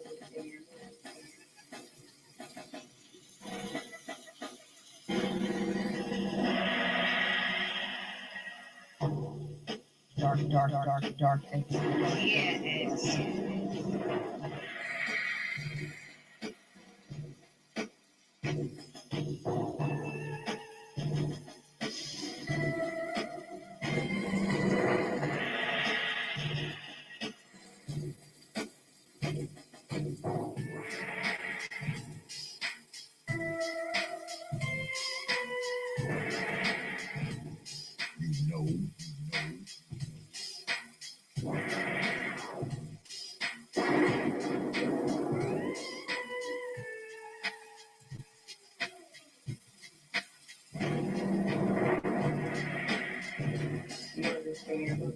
Dark things. Yes. You understand?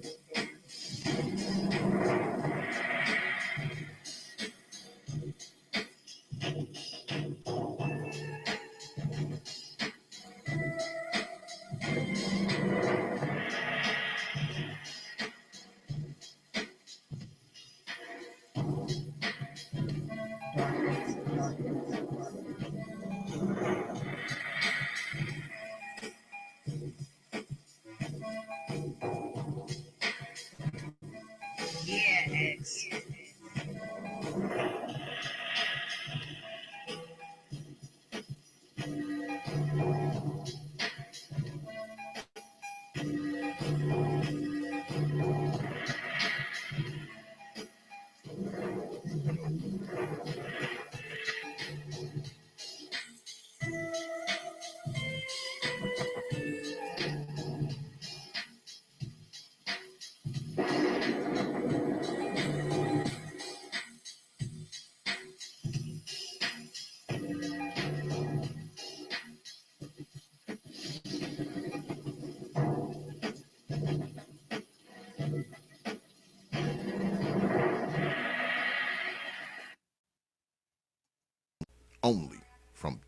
Yes. Only from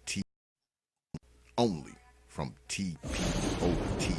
TPOT.